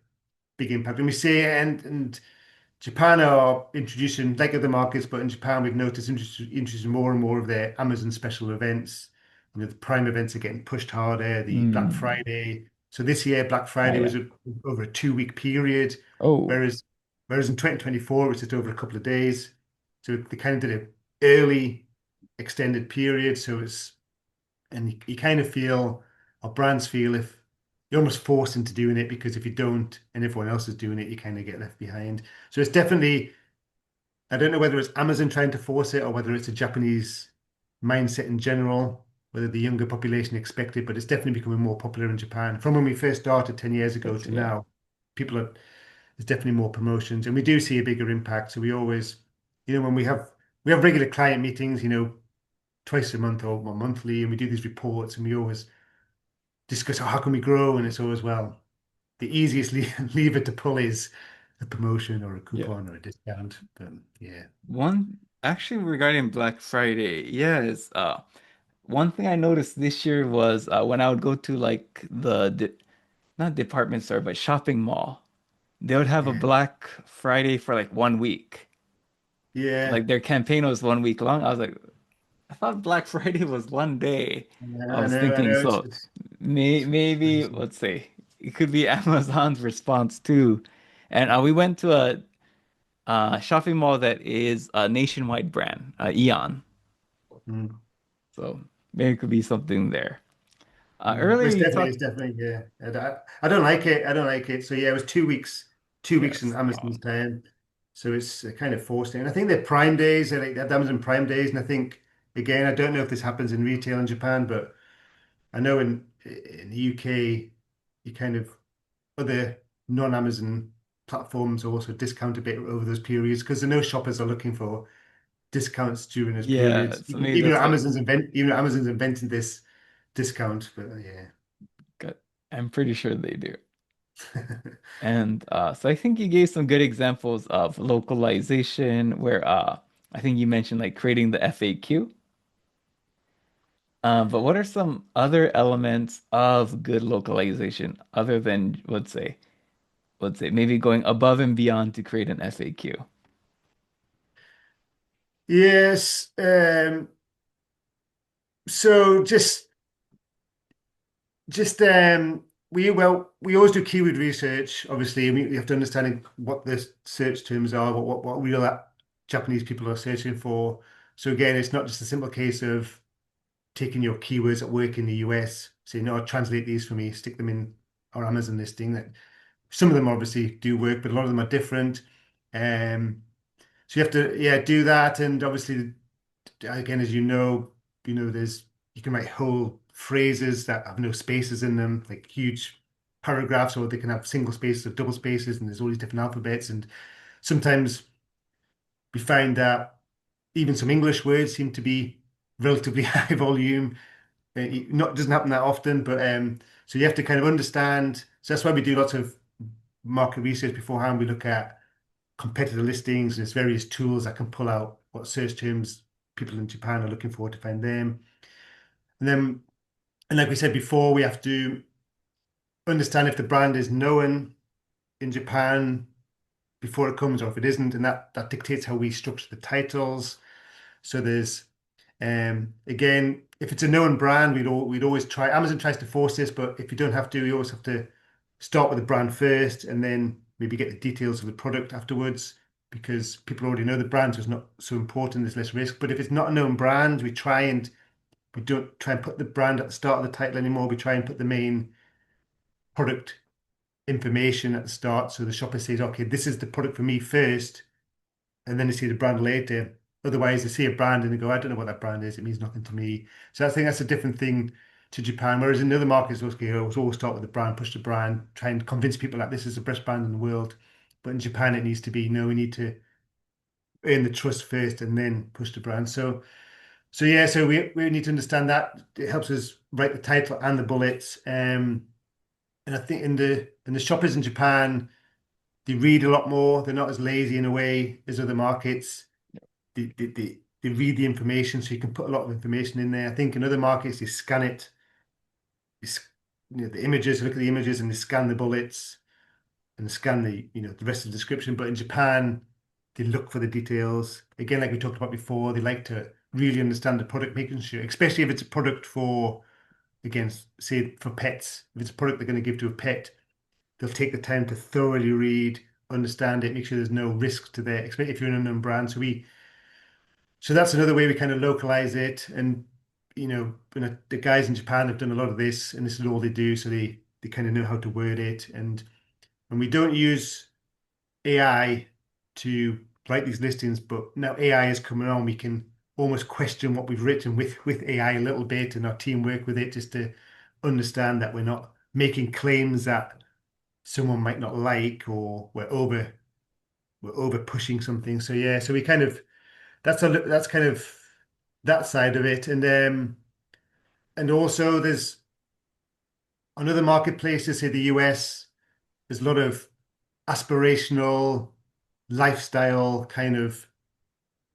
big impact. And we see and Japan are introducing like other markets, but in Japan we've noticed introducing more and more of their Amazon special events. The Prime events are getting pushed harder. The Black Mm. Friday. So this year Black Oh Friday yeah. was over a 2 week period, Oh, whereas in 2024 it was just over a couple of days. So they kind of did an early extended period. So it's and you kind of feel, or brands feel, if you're almost forced into doing it because if you don't and everyone else is doing it, you kind of get left behind. So it's definitely, I don't know whether it's Amazon trying to force it or whether it's a Japanese mindset in general. whether the younger population expect it, but it's definitely becoming more popular in Japan. From when we first started 10 years ago That's to yeah. now, people are, there's definitely more promotions, and we do see a bigger impact. So we always, when we have regular client meetings, twice a month or monthly, and we do these reports, and we always discuss, how can we grow, and it's always, well, the easiest lever to pull is a promotion or a Yeah. coupon or a discount. But yeah, One actually regarding Black Friday, yes. One thing I noticed this year was when I would go to like the de not department store, but shopping mall, they would have a yeah, Black Friday for like 1 week. yeah. Like their campaign was 1 week long. I was like, I thought Black Friday was one day. I I was know, I thinking, know. so It's maybe crazy. let's say it could be Amazon's response too. And we went to a shopping mall that is a nationwide brand, Eon. Mm. So maybe it could be something there. Earlier It's you definitely, talked, it's definitely, yeah. I don't like it. I don't like it. So yeah, it was 2 weeks, 2 weeks in yes, Amazon's time. So it's kind of forced it. And I think they're Prime days, they're like the Amazon Prime days. And I think, again, I don't know if this happens in retail in Japan, but I know in the UK, you kind of other non-Amazon platforms also discount a bit over those periods because I know shoppers are looking for discounts during those yeah. periods. So Even, maybe even though that's what Amazon's invented this discount, but yeah. I'm pretty sure they do. And so I think you gave some good examples of localization where I think you mentioned like creating the FAQ. But what are some other elements of good localization other than let's say maybe going above and beyond to create an FAQ? Yes. So just we always do keyword research, obviously, and we have to understand what the search terms are, what real Japanese people are searching for. So again, it's not just a simple case of taking your keywords at work in the US, saying, "No, translate these for me, stick them in our Amazon listing." That some of them obviously do work, but a lot of them are different. Um, so you have to, yeah, do that, and obviously again, as there's you can write whole phrases that have no spaces in them, like huge paragraphs, or they can have single spaces or double spaces, and there's all these different alphabets. And sometimes we find that even some English words seem to be relatively high volume. Not doesn't happen that often, but so you have to kind of understand. So that's why we do lots of market research beforehand. We look at competitor listings. There's various tools that can pull out what search terms people in Japan are looking for to find them. And then, and like we said before, we have to understand if the brand is known in Japan before it comes or if it isn't, and that dictates how we structure the titles. So there's again, if it's a known brand, we'd always try. Amazon tries to force this, but if you don't have to, you always have to start with the brand first, and then maybe get the details of the product afterwards, because people already know the brand, so it's not so important. There's less risk. But if it's not a known brand, we don't try and put the brand at the start of the title anymore. We try and put the main product information at the start, so the shopper says, "Okay, this is the product for me first," and then they see the brand later. Otherwise, they see a brand and they go, "I don't know what that brand is. It means nothing to me." So I think that's a different thing to Japan. Whereas in other markets, okay, always start with the brand, push the brand, try and convince people that this is the best brand in the world. But in Japan, it needs to be, no, we need to earn the trust first and then push the brand. So yeah, so we need to understand that. It helps us write the title and the bullets. And I think in the shoppers in Japan, they read a lot more. They're not as lazy in a way as other markets. They read the information, so you can put a lot of information in there. I think in other markets they scan it, they, the images, look at the images, and they scan the bullets and scan the rest of the description. But in Japan, they look for the details. Again, like we talked about before, they like to really understand the product, making sure, especially if it's a product for, again, say for pets, if it's a product they're going to give to a pet, they'll take the time to thoroughly read, understand it, make sure there's no risk to there, especially if you're an unknown brand. So that's another way we kind of localize it. And the guys in Japan have done a lot of this, and this is all they do, so they kind of know how to word it. And we don't use AI to write these listings, but now AI is coming on. We can almost question what we've written with AI a little bit and our team work with it just to understand that we're not making claims that someone might not like or we're over pushing something. So yeah, so we kind of that's kind of that side of it. And also there's on other marketplaces, say the US, there's a lot of aspirational lifestyle kind of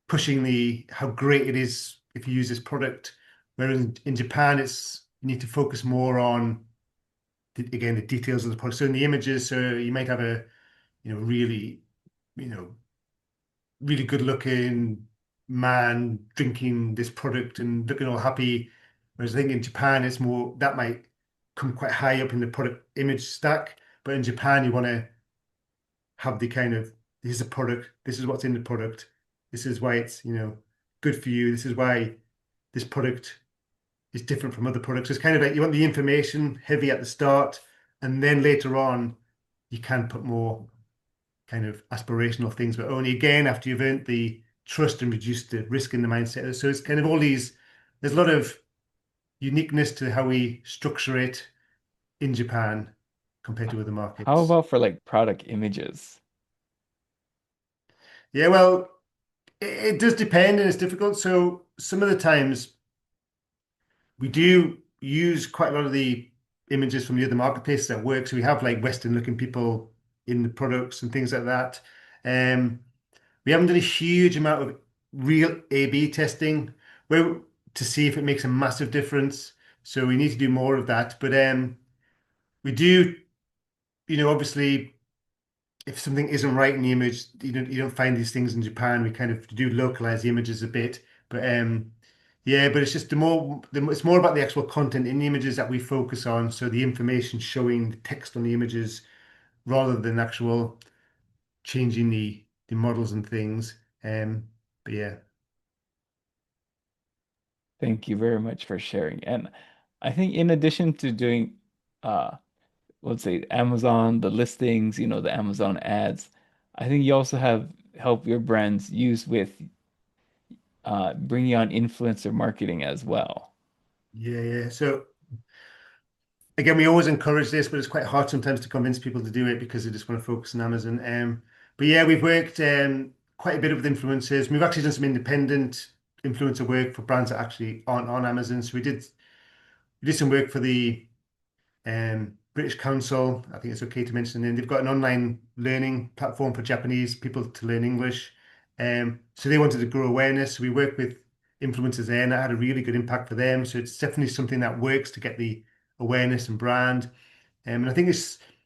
pushing the how great it is if you use this product. Whereas in Japan, it's you need to focus more on again the details of the product. So in the images, so you might have a really you know really good looking man drinking this product and looking all happy. Whereas I think in Japan, it's more that might come quite high up in the product image stack. But in Japan, you want to have the kind of this is a product, this is what's in the product, this is why it's good for you, this is why this product is different from other products. It's kind of like you want the information heavy at the start, and then later on you can put more kind of aspirational things, but only again after you've earned the trust and reduced the risk in the mindset. So it's kind of all these, there's a lot of uniqueness to how we structure it in Japan compared to other How markets. about for like product images? Yeah, well, it does depend and it's difficult. So some of the times we do use quite a lot of the images from the other marketplaces that work. So we have like Western looking people in the products and things like that. Um, we haven't done a huge amount of real A/B testing where to see if it makes a massive difference. So we need to do more of that. But we do, obviously if something isn't right in the image, you don't find these things in Japan. We kind of do localize the images a bit, but yeah, but it's just it's more about the actual content in the images that we focus on. So the information showing the text on the images rather than actual changing the models and things. But yeah, Thank you very much for sharing. And I think in addition to doing uh let's say Amazon, the listings, the Amazon ads, I think you also have help your brands use with bringing on influencer marketing as well. yeah, yeah. So again, we always encourage this, but it's quite hard sometimes to convince people to do it because they just want to focus on Amazon. But yeah, we've worked quite a bit with influencers. We've actually done some independent influencer work for brands that actually aren't on Amazon. So we did some work for the British Council. I think it's okay to mention the name. They've got an online learning platform for Japanese people to learn English. So they wanted to grow awareness. So we worked with influencers there, and that had a really good impact for them. So it's definitely something that works to get the awareness and brand. And I think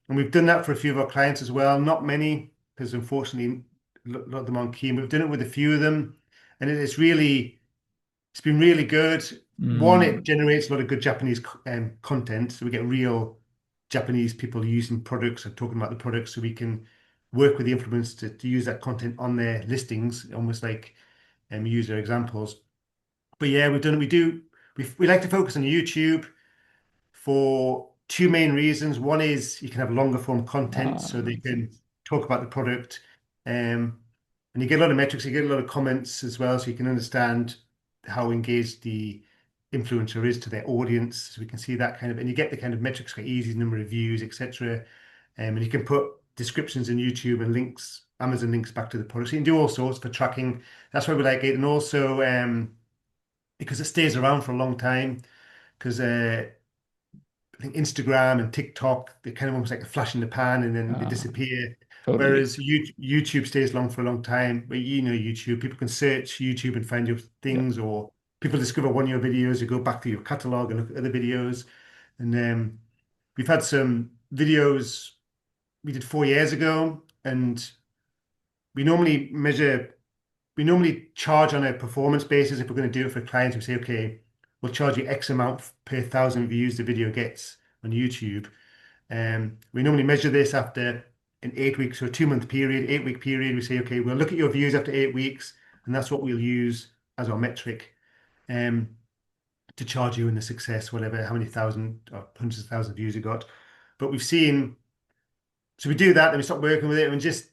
and we've done that for a few of our clients as well. Not many, because unfortunately, a lot of them aren't keen. We've done it with a few of them, and it's been really good. One, it Mm, generates a lot of good Japanese content, so we get real Japanese people using products and talking about the products, so we can work with the influencers to use that content on their listings, almost like user examples. But yeah, we've done. We like to focus on YouTube for two main reasons. One is you can have longer form content so they makes can sense. talk about the product. And you get a lot of metrics, you get a lot of comments as well, so you can understand how engaged the influencer is to their audience. So we can see that kind of, and you get the kind of metrics like easy number of views, etc. And you can put descriptions in YouTube and links, Amazon links back to the product. So you can do all sorts for tracking. That's why we like it. And also because it stays around for a long time. Because I think Instagram and TikTok, they're kind of almost like a flash in the pan and then they Uh, disappear. totally. Whereas YouTube stays long for a long time. But YouTube, people can search YouTube and find your Yep. things, or people discover one of your videos, you go back to your catalog and look at other videos. And we've had some videos we did 4 years ago, and we normally measure we normally charge on a performance basis. If we're going to do it for clients, we say, okay, we'll charge you X amount per thousand views the video gets on YouTube. We normally measure this after an 8 weeks or 2 month period, 8 week period. We say, okay, we'll look at your views after 8 weeks, and that's what we'll use as our metric um, to charge you in the success, whatever, how many thousand or hundreds of thousands of views you got. But we've seen, so we do that, then we stop working with it, and just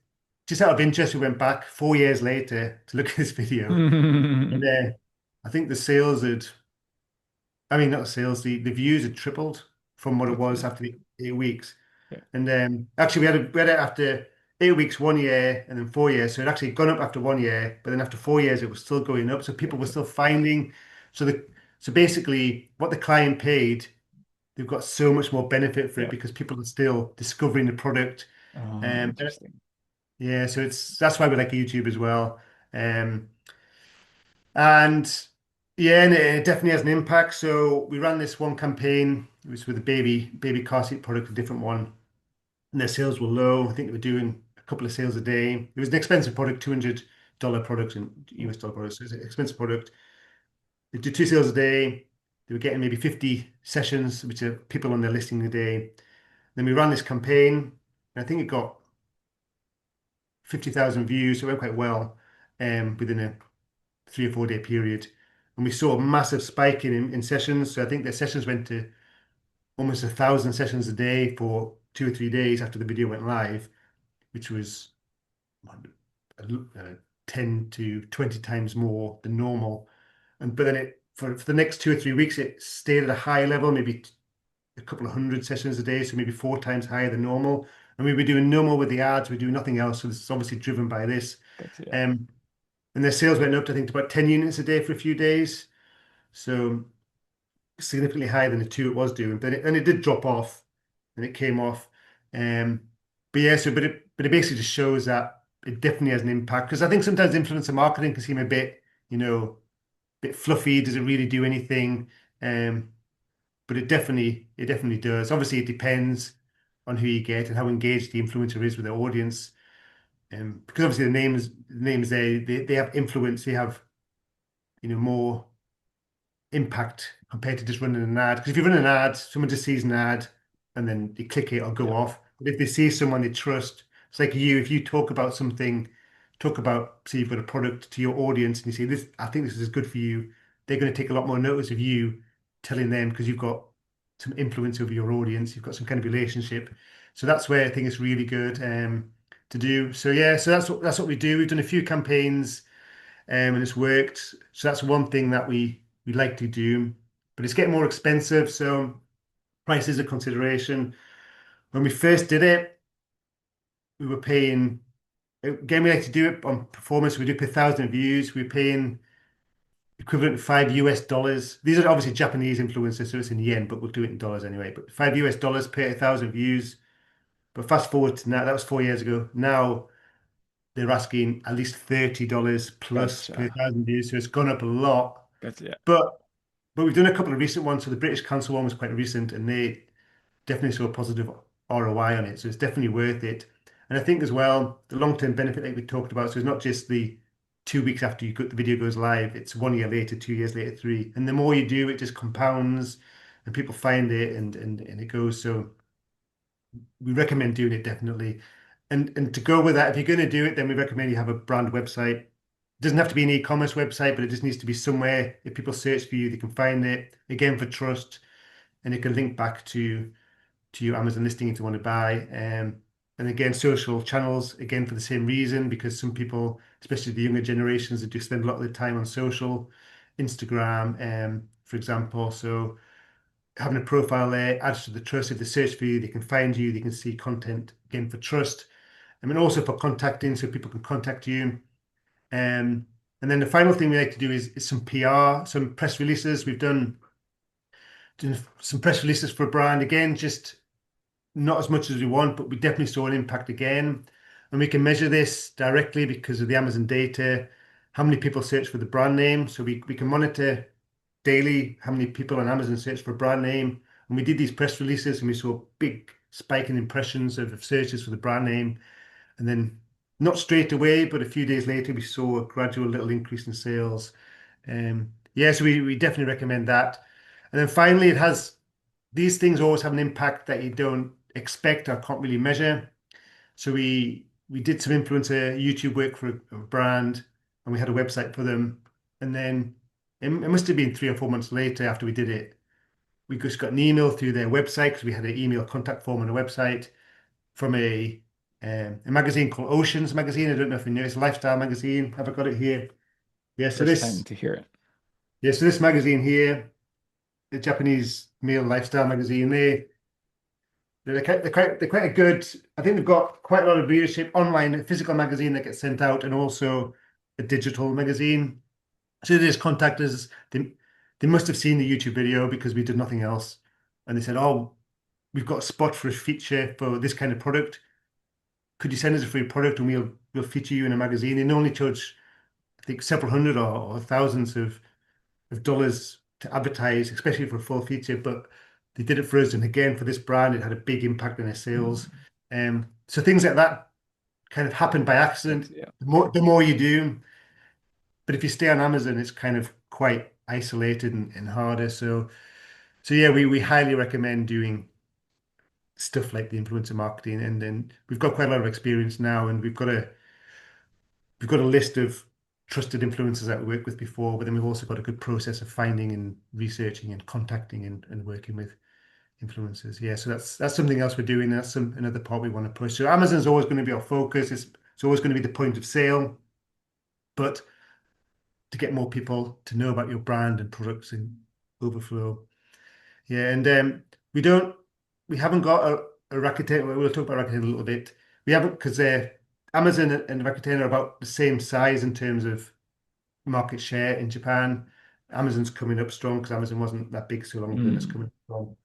out of interest, we went back 4 years later to look at this video. And I think the sales had, I mean, not the sales, the views had tripled from what it That's was good. after the 8 weeks. Yeah. And actually, we had it after 8 weeks, 1 year, and then 4 years. So it actually gone up after 1 year, but then after 4 years, it was still going up. So people were Gotcha. still finding. So so basically, what the client paid, they've got so much more benefit for it Yeah. because people are still discovering the product. And Interesting. yeah, so that's why we like YouTube as well. Um, and yeah, and it definitely has an impact. So we ran this one campaign. It was with a baby car seat product, a different one, and their sales were low. I think they were doing a couple of sales a day. It was an expensive product, $200 product in Oh, US dollar products. So it's an expensive product. They did two sales a day. They were getting maybe 50 sessions, which are people on their listing a day. Then we ran this campaign, and I think it got 50,000 views. So it went quite well within a 3 or 4 day period. And we saw a massive spike in sessions. So I think their sessions went to almost 1,000 sessions a day for 2 or 3 days after the video went live, which was uh, 10 to 20 times more than normal. And but then for the next 2 or 3 weeks, it stayed at a high level, maybe a couple of hundred sessions a day, so maybe 4 times higher than normal. And we were doing no more with the ads, we do nothing else. So this is obviously driven by this. gotcha. Yeah. Um, and their sales went up to, I think, to about 10 units a day for a few days. So significantly higher than the two it was doing. And it did drop off and it came off. Um, but yeah, but it basically just shows that it definitely has an impact. Because I think sometimes influencer marketing can seem a bit, bit fluffy. Does it really do anything? But it definitely does. Obviously, it depends on who you get and how engaged the influencer is with their audience. Because obviously the names they have influence. They have more impact compared to just running an ad. Because if you run an ad, someone just sees an ad and then they click it or go Yeah. off. But if they see someone they trust, it's like if you talk about something, say you've got a product to your audience and you say this, I think this is good for you, they're going to take a lot more notice of you telling them because you've got some influence over your audience, you've got some kind of relationship. So that's where I think it's really good to do. So yeah, so that's what we do. We've done a few campaigns and it's worked. So that's one thing that we like to do, but it's getting more expensive. So price is a consideration. When we first did it, we were paying. Again, we like to do it on performance. We do per 1,000 views. We're paying equivalent to $5. These are obviously Japanese influencers, so it's in yen, but we'll do it in dollars anyway. But $5 per 1,000 views. But fast forward to now, that was 4 years ago. Now they're asking at least $30 plus per Gotcha. 1,000 views. So it's gone up a lot. Gotcha. Yeah. But But we've done a couple of recent ones. So the British Council one was quite recent, and they definitely saw a positive ROI on it. So it's definitely worth it. And I think as well, the long-term benefit like we talked about. So it's not just the 2 weeks after the video goes live. It's 1 year later, 2 years later, three. And the more you do, it just compounds, and people find it, and it goes. So we recommend doing it definitely. And to go with that, if you're going to do it, then we recommend you have a brand website. It doesn't have to be an e-commerce website, but it just needs to be somewhere. If people search for you, they can find it. Again, for trust, and it can link back to your Amazon listing if you want to buy. And again, social channels, again, for the same reason, because some people, especially the younger generations, they do spend a lot of their time on social, Instagram, for example. So having a profile there adds to the trust. If they search for you, they can find you, they can see content, again, for trust. I mean, also for contacting, so people can contact you. Um, and then the final thing we like to do is some PR, some press releases. We've done some press releases for a brand. Again, just not as much as we want, but we definitely saw an impact again. And we can measure this directly because of the Amazon data, how many people search for the brand name. So we can monitor daily how many people on Amazon search for a brand name. And we did these press releases and we saw a big spike in impressions of searches for the brand name. And then not straight away, but a few days later, we saw a gradual little increase in sales. Yeah, so we definitely recommend that. And then finally, these things always have an impact that you don't expect or can't really measure. So we did some influencer YouTube work for a brand, and we had a website for them. And then it must have been 3 or 4 months later after we did it, we just got an email through their website because we had an email contact form on the website from a magazine called Oceans Magazine. I don't know if you know, it's a lifestyle magazine. Have I got it here? Yeah. So First time this to hear it. Yeah, so this magazine here, the Japanese male lifestyle magazine, they're quite a good. I think they've got quite a lot of readership online, a physical magazine that gets sent out, and also a digital magazine. So they just contacted us. They must have seen the YouTube video because we did nothing else, and they said, "Oh, we've got a spot for a feature for this kind of product. Could you send us a free product and we'll feature you in a magazine?" They normally charge, I think, several hundred or thousands of dollars to advertise, especially for a full feature. But they did it for us, and again for this brand, it had a big impact on their sales. Mm. So things like that kind of happen by That's accident. yeah. The more you do, but if you stay on Amazon, it's kind of quite isolated and harder. So yeah, we highly recommend doing stuff like the influencer marketing, and then we've got quite a lot of experience now, and we've got a list of trusted influencers that we worked with before, but then we've also got a good process of finding and researching and contacting and working with influencers. Yeah, so that's something else we're doing. That's another part we want to push. So Amazon's always going to be our focus. It's always going to be the point of sale, but to get more people to know about your brand and products and overflow. Yeah, and we don't we haven't got a Rakuten. We'll talk about Rakuten a little bit. We haven't because Amazon and Rakuten are about the same size in terms of market share in Japan. Amazon's coming up strong because Amazon wasn't that big so long ago, and it's Mm. coming up strong.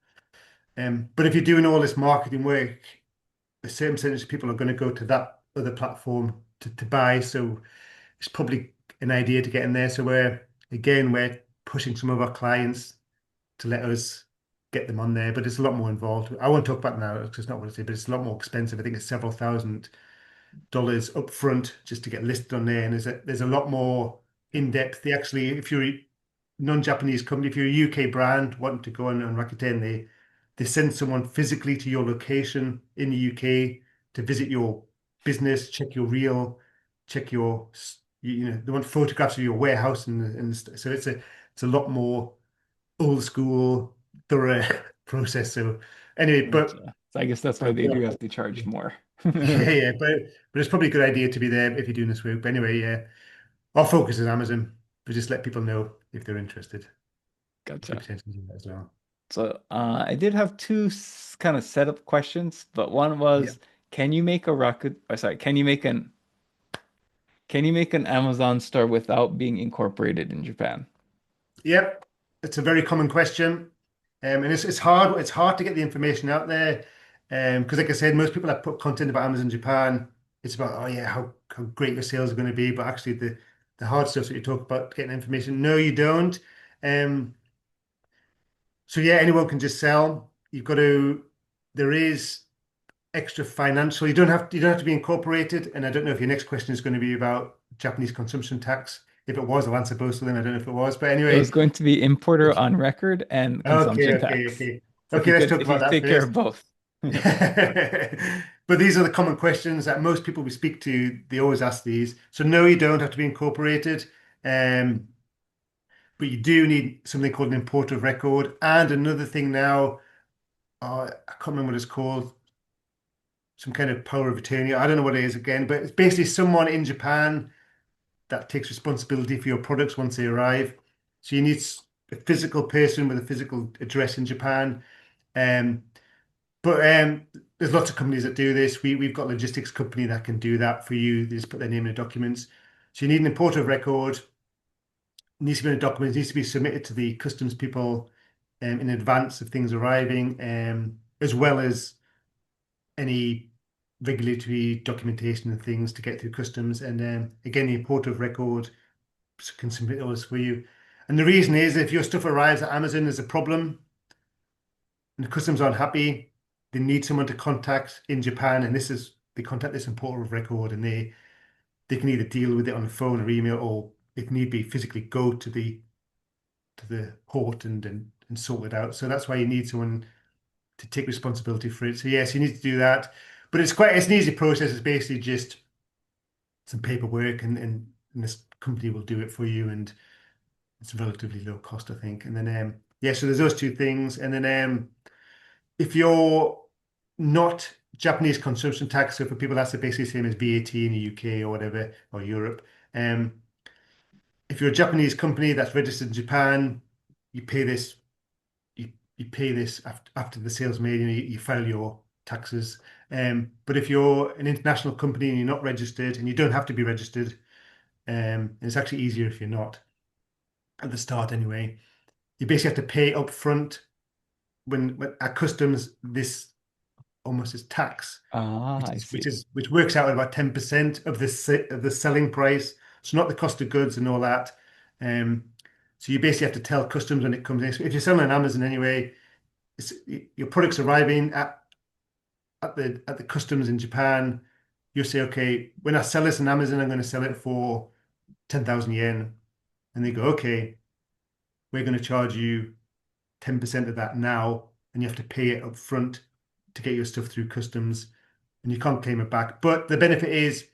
But if you're doing all this marketing work, a certain percentage of people are going to go to that other platform to buy. So it's probably an idea to get in there. So we're pushing some of our clients to let us get them on there, but it's a lot more involved. I won't talk about it now because it's not what I say, but it's a lot more expensive. I think it's several thousand dollars up front just to get listed on there. And there's a lot more in depth. They actually, if you're a non-Japanese company, if you're a UK brand wanting to go on Rakuten, they send someone physically to your location in the UK to visit your business, check your reel, check they want photographs of your warehouse so it's a lot more old school, thorough process. So anyway, but Gotcha. So I guess that's why but they do have to charge more. yeah, yeah, but it's probably a good idea to be there if you're doing this work. But anyway, yeah, our focus is Amazon. But just let people know if they're interested. If we Gotcha. potentially do that as well. So I did have two kind of setup questions, but one Yeah. was, can you make a rocket, or sorry, can you make an Amazon store without being incorporated in Japan? Yep. It's a very common question. And it's hard to get the information out there. Because like I said, most people that put content about Amazon Japan, it's about, oh yeah, how great your sales are going to be. But actually the hard stuff that you talk about getting information, no, you don't. Um, so yeah, anyone can just sell. There is extra financial. You don't have to be incorporated. And I don't know if your next question is going to be about Japanese consumption tax. If it was, I'll answer both of them. I don't know if it was, but It was anyway. going to be importer on record and Okay, consumption okay, tax. okay. So Okay, let's talk if you about that take care first. of both. But these are the common questions that most people we speak to, they always ask these. So no, you don't have to be incorporated. Um, but you do need something called an importer of record. And another thing now, I can't remember what it's called, some kind of power of attorney. I don't know what it is again, but it's basically someone in Japan that takes responsibility for your products once they arrive. So you need a physical person with a physical address in Japan. Um, But there's lots of companies that do this. We've got a logistics company that can do that for you. They just put their name in the documents. So you need an importer of record, needs to be in the documents, needs to be submitted to the customs people in advance of things arriving, as well as any regulatory documentation and things to get through customs. And again, the importer of record can submit all this for you. And the reason is if your stuff arrives at Amazon, there's a problem and the customs aren't happy, they need someone to contact in Japan, and they contact this importer of record, and they can either deal with it on the phone or email, or if need be, physically go to the port and sort it out. So that's why you need someone to take responsibility for it. So yes, you need to do that, but it's an easy process. It's basically just some paperwork, and this company will do it for you, and it's relatively low cost, I think. And then yeah, so there's those two things, and then if you're not Japanese consumption tax, so for people that's basically the same as VAT in the UK or whatever, or Europe. Um, if you're a Japanese company that's registered in Japan, you pay this you pay this after the sales made, and you file your taxes. But if you're an international company and you're not registered, and you don't have to be registered, and it's actually easier if you're not at the start anyway. You basically have to pay up front when at customs this almost is tax, Ah, I see. which works out at about 10% of of the selling price. So not the cost of goods and all that. Um, so you basically have to tell customs when it comes in. So if you're selling on Amazon anyway, it's, your product's arriving at the customs in Japan. You say, okay, when I sell this on Amazon, I'm going to sell it for 10,000 yen. And they go, okay, we're going to charge you 10% of that now, and you have to pay it up front to get your stuff through customs, and you can't claim it back. But the benefit is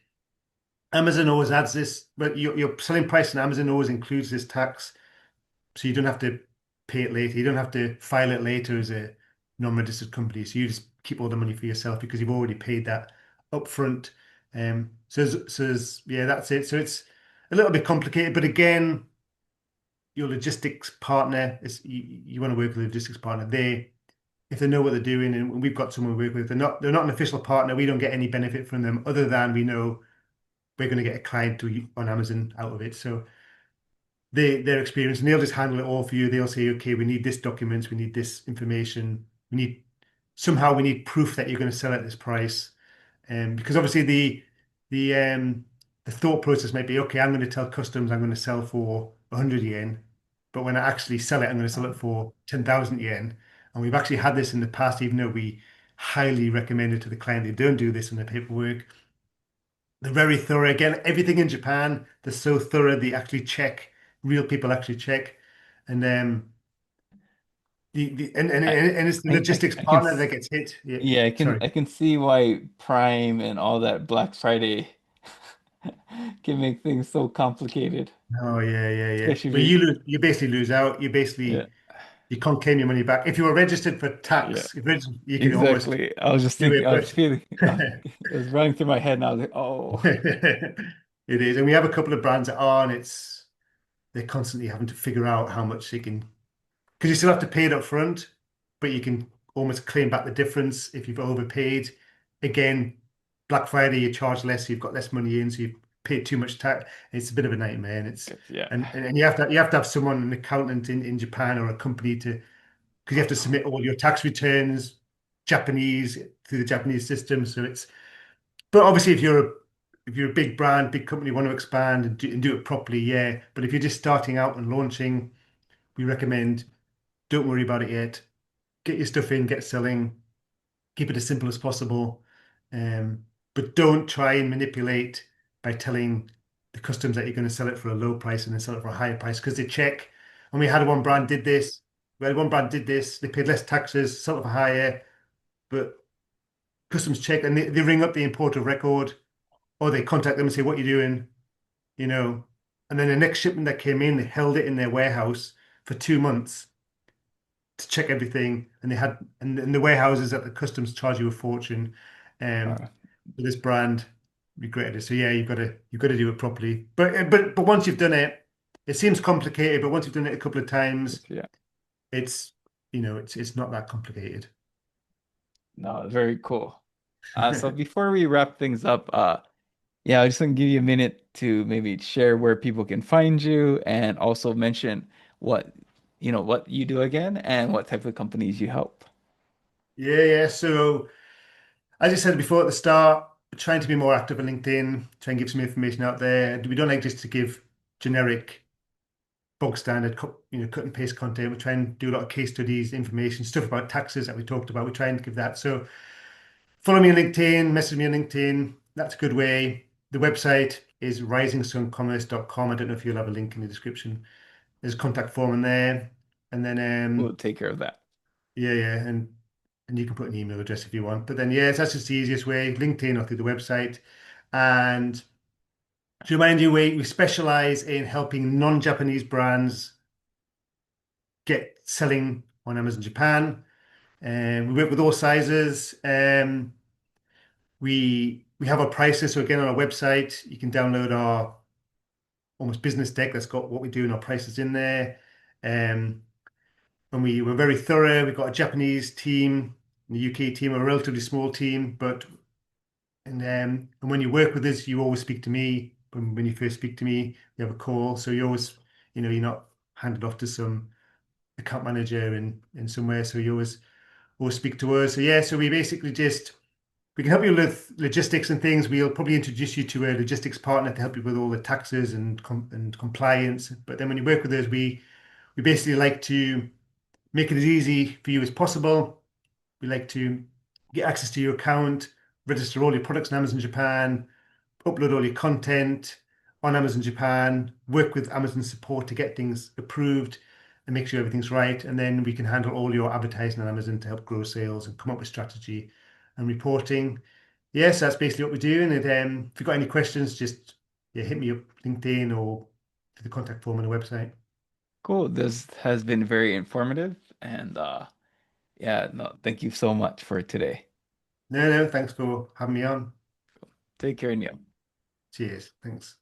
Amazon always adds this, but your selling price on Amazon always includes this tax, so you don't have to pay it later. You don't have to file it later as a non-registered company. So you just keep all the money for yourself because you've already paid that up front. Yeah, that's it. So it's a little bit complicated, but again, your logistics partner is you want to work with a logistics partner. If they know what they're doing, and we've got someone we work with, they're not an official partner. We don't get any benefit from them other than we know we're going to get a client on Amazon out of it. So their experience, and they'll just handle it all for you. They'll say, okay, we need this documents, we need this information, we need proof that you're going to sell at this price. Because obviously the thought process might be, okay, I'm going to tell customs I'm going to sell for 100 yen, but when I actually sell it, I'm going to sell it for 10,000 yen. And we've actually had this in the past, even though we highly recommend it to the client, they don't do this in the paperwork. They're very thorough. Again, everything in Japan, they're so thorough. They actually check. Real people actually check, and I, and it's the logistics I can, partner that gets hit. Yeah, yeah, sorry. I can see why Prime and all that Black Friday can make things so complicated, Oh yeah, yeah, yeah. But especially, you basically lose out. yeah, You can't claim your money back if you were registered for yeah, tax. If registered, you can almost exactly. I was just do thinking, it, I was but feeling, it was running through my head, and I was like, oh, it is. And we have a couple of brands that are, and they're constantly having to figure out how much they can. Because you still have to pay it up front, but you can almost claim back the difference if you've overpaid. Again, Black Friday, you charge less, so you've got less money in, so you've paid too much tax. It's a bit of a nightmare, and yeah, you have to have someone, an accountant in Japan or a company to because you have to submit all your tax returns Japanese through the Japanese system. So it's but obviously if you're a big brand, big company, want to expand and do it properly, yeah. But if you're just starting out and launching, we recommend don't worry about it yet. Get your stuff in, get selling, keep it as simple as possible. Um, but don't try and manipulate by telling the customs that you're going to sell it for a low price and then sell it for a higher price because they check. And we had one brand did this, they paid less taxes, sold it for higher, but customs check and they ring up the importer of record or they contact them and say, what are you doing? You know, and then the next shipment that came in, they held it in their warehouse for 2 months to check everything, and and the warehouses at the customs charge you a fortune. uh, For this brand, regretted it. So yeah, you've got to do it properly. But once you've done it, it seems complicated, but once you've done it a couple of times, yeah. it's it's not that complicated. No, very cool. So before we wrap things up, yeah, I just want to give you a minute to maybe share where people can find you and also mention what, what you do again and what type of companies you help. Yeah, yeah. So as I said before at the start, we're trying to be more active on LinkedIn, try and give some information out there. We don't like just to give generic bog standard, cut and paste content. We try and do a lot of case studies, information, stuff about taxes that we talked about. We try and give that. So follow me on LinkedIn, message me on LinkedIn. That's a good way. The website is risingsuncommerce.com. I don't know if you'll have a link in the description. There's a contact form in there. And then We'll take care of that. yeah, yeah, and you can put an email address if you want. But then yes, that's just the easiest way, LinkedIn or through the website. And to remind you, we specialize in helping non-Japanese brands get selling on Amazon Japan. We work with all sizes. We have our prices. So again, on our website, you can download almost business deck that's got what we do and our prices in there. Um, and we were very thorough. We've got a Japanese team, the UK team, a relatively small team, but and when you work with us, you always speak to me. When you first speak to me, we have a call. So you always, you're not handed off to some account manager in somewhere. So you always speak to us. So yeah, so we basically just we can help you with logistics and things. We'll probably introduce you to a logistics partner to help you with all the taxes and compliance. But then when you work with us, we basically like to make it as easy for you as possible. We like to get access to your account, register all your products on Amazon Japan, upload all your content on Amazon Japan, work with Amazon support to get things approved and make sure everything's right. And then we can handle all your advertising on Amazon to help grow sales and come up with strategy and reporting. Yes, that's basically what we're doing. And if you've got any questions, just hit me up LinkedIn or to the contact form on the website. Cool. This has been very informative and yeah, no, thank you so much for today. No, thanks for having me on. Take care, Neil. Cheers. Thanks.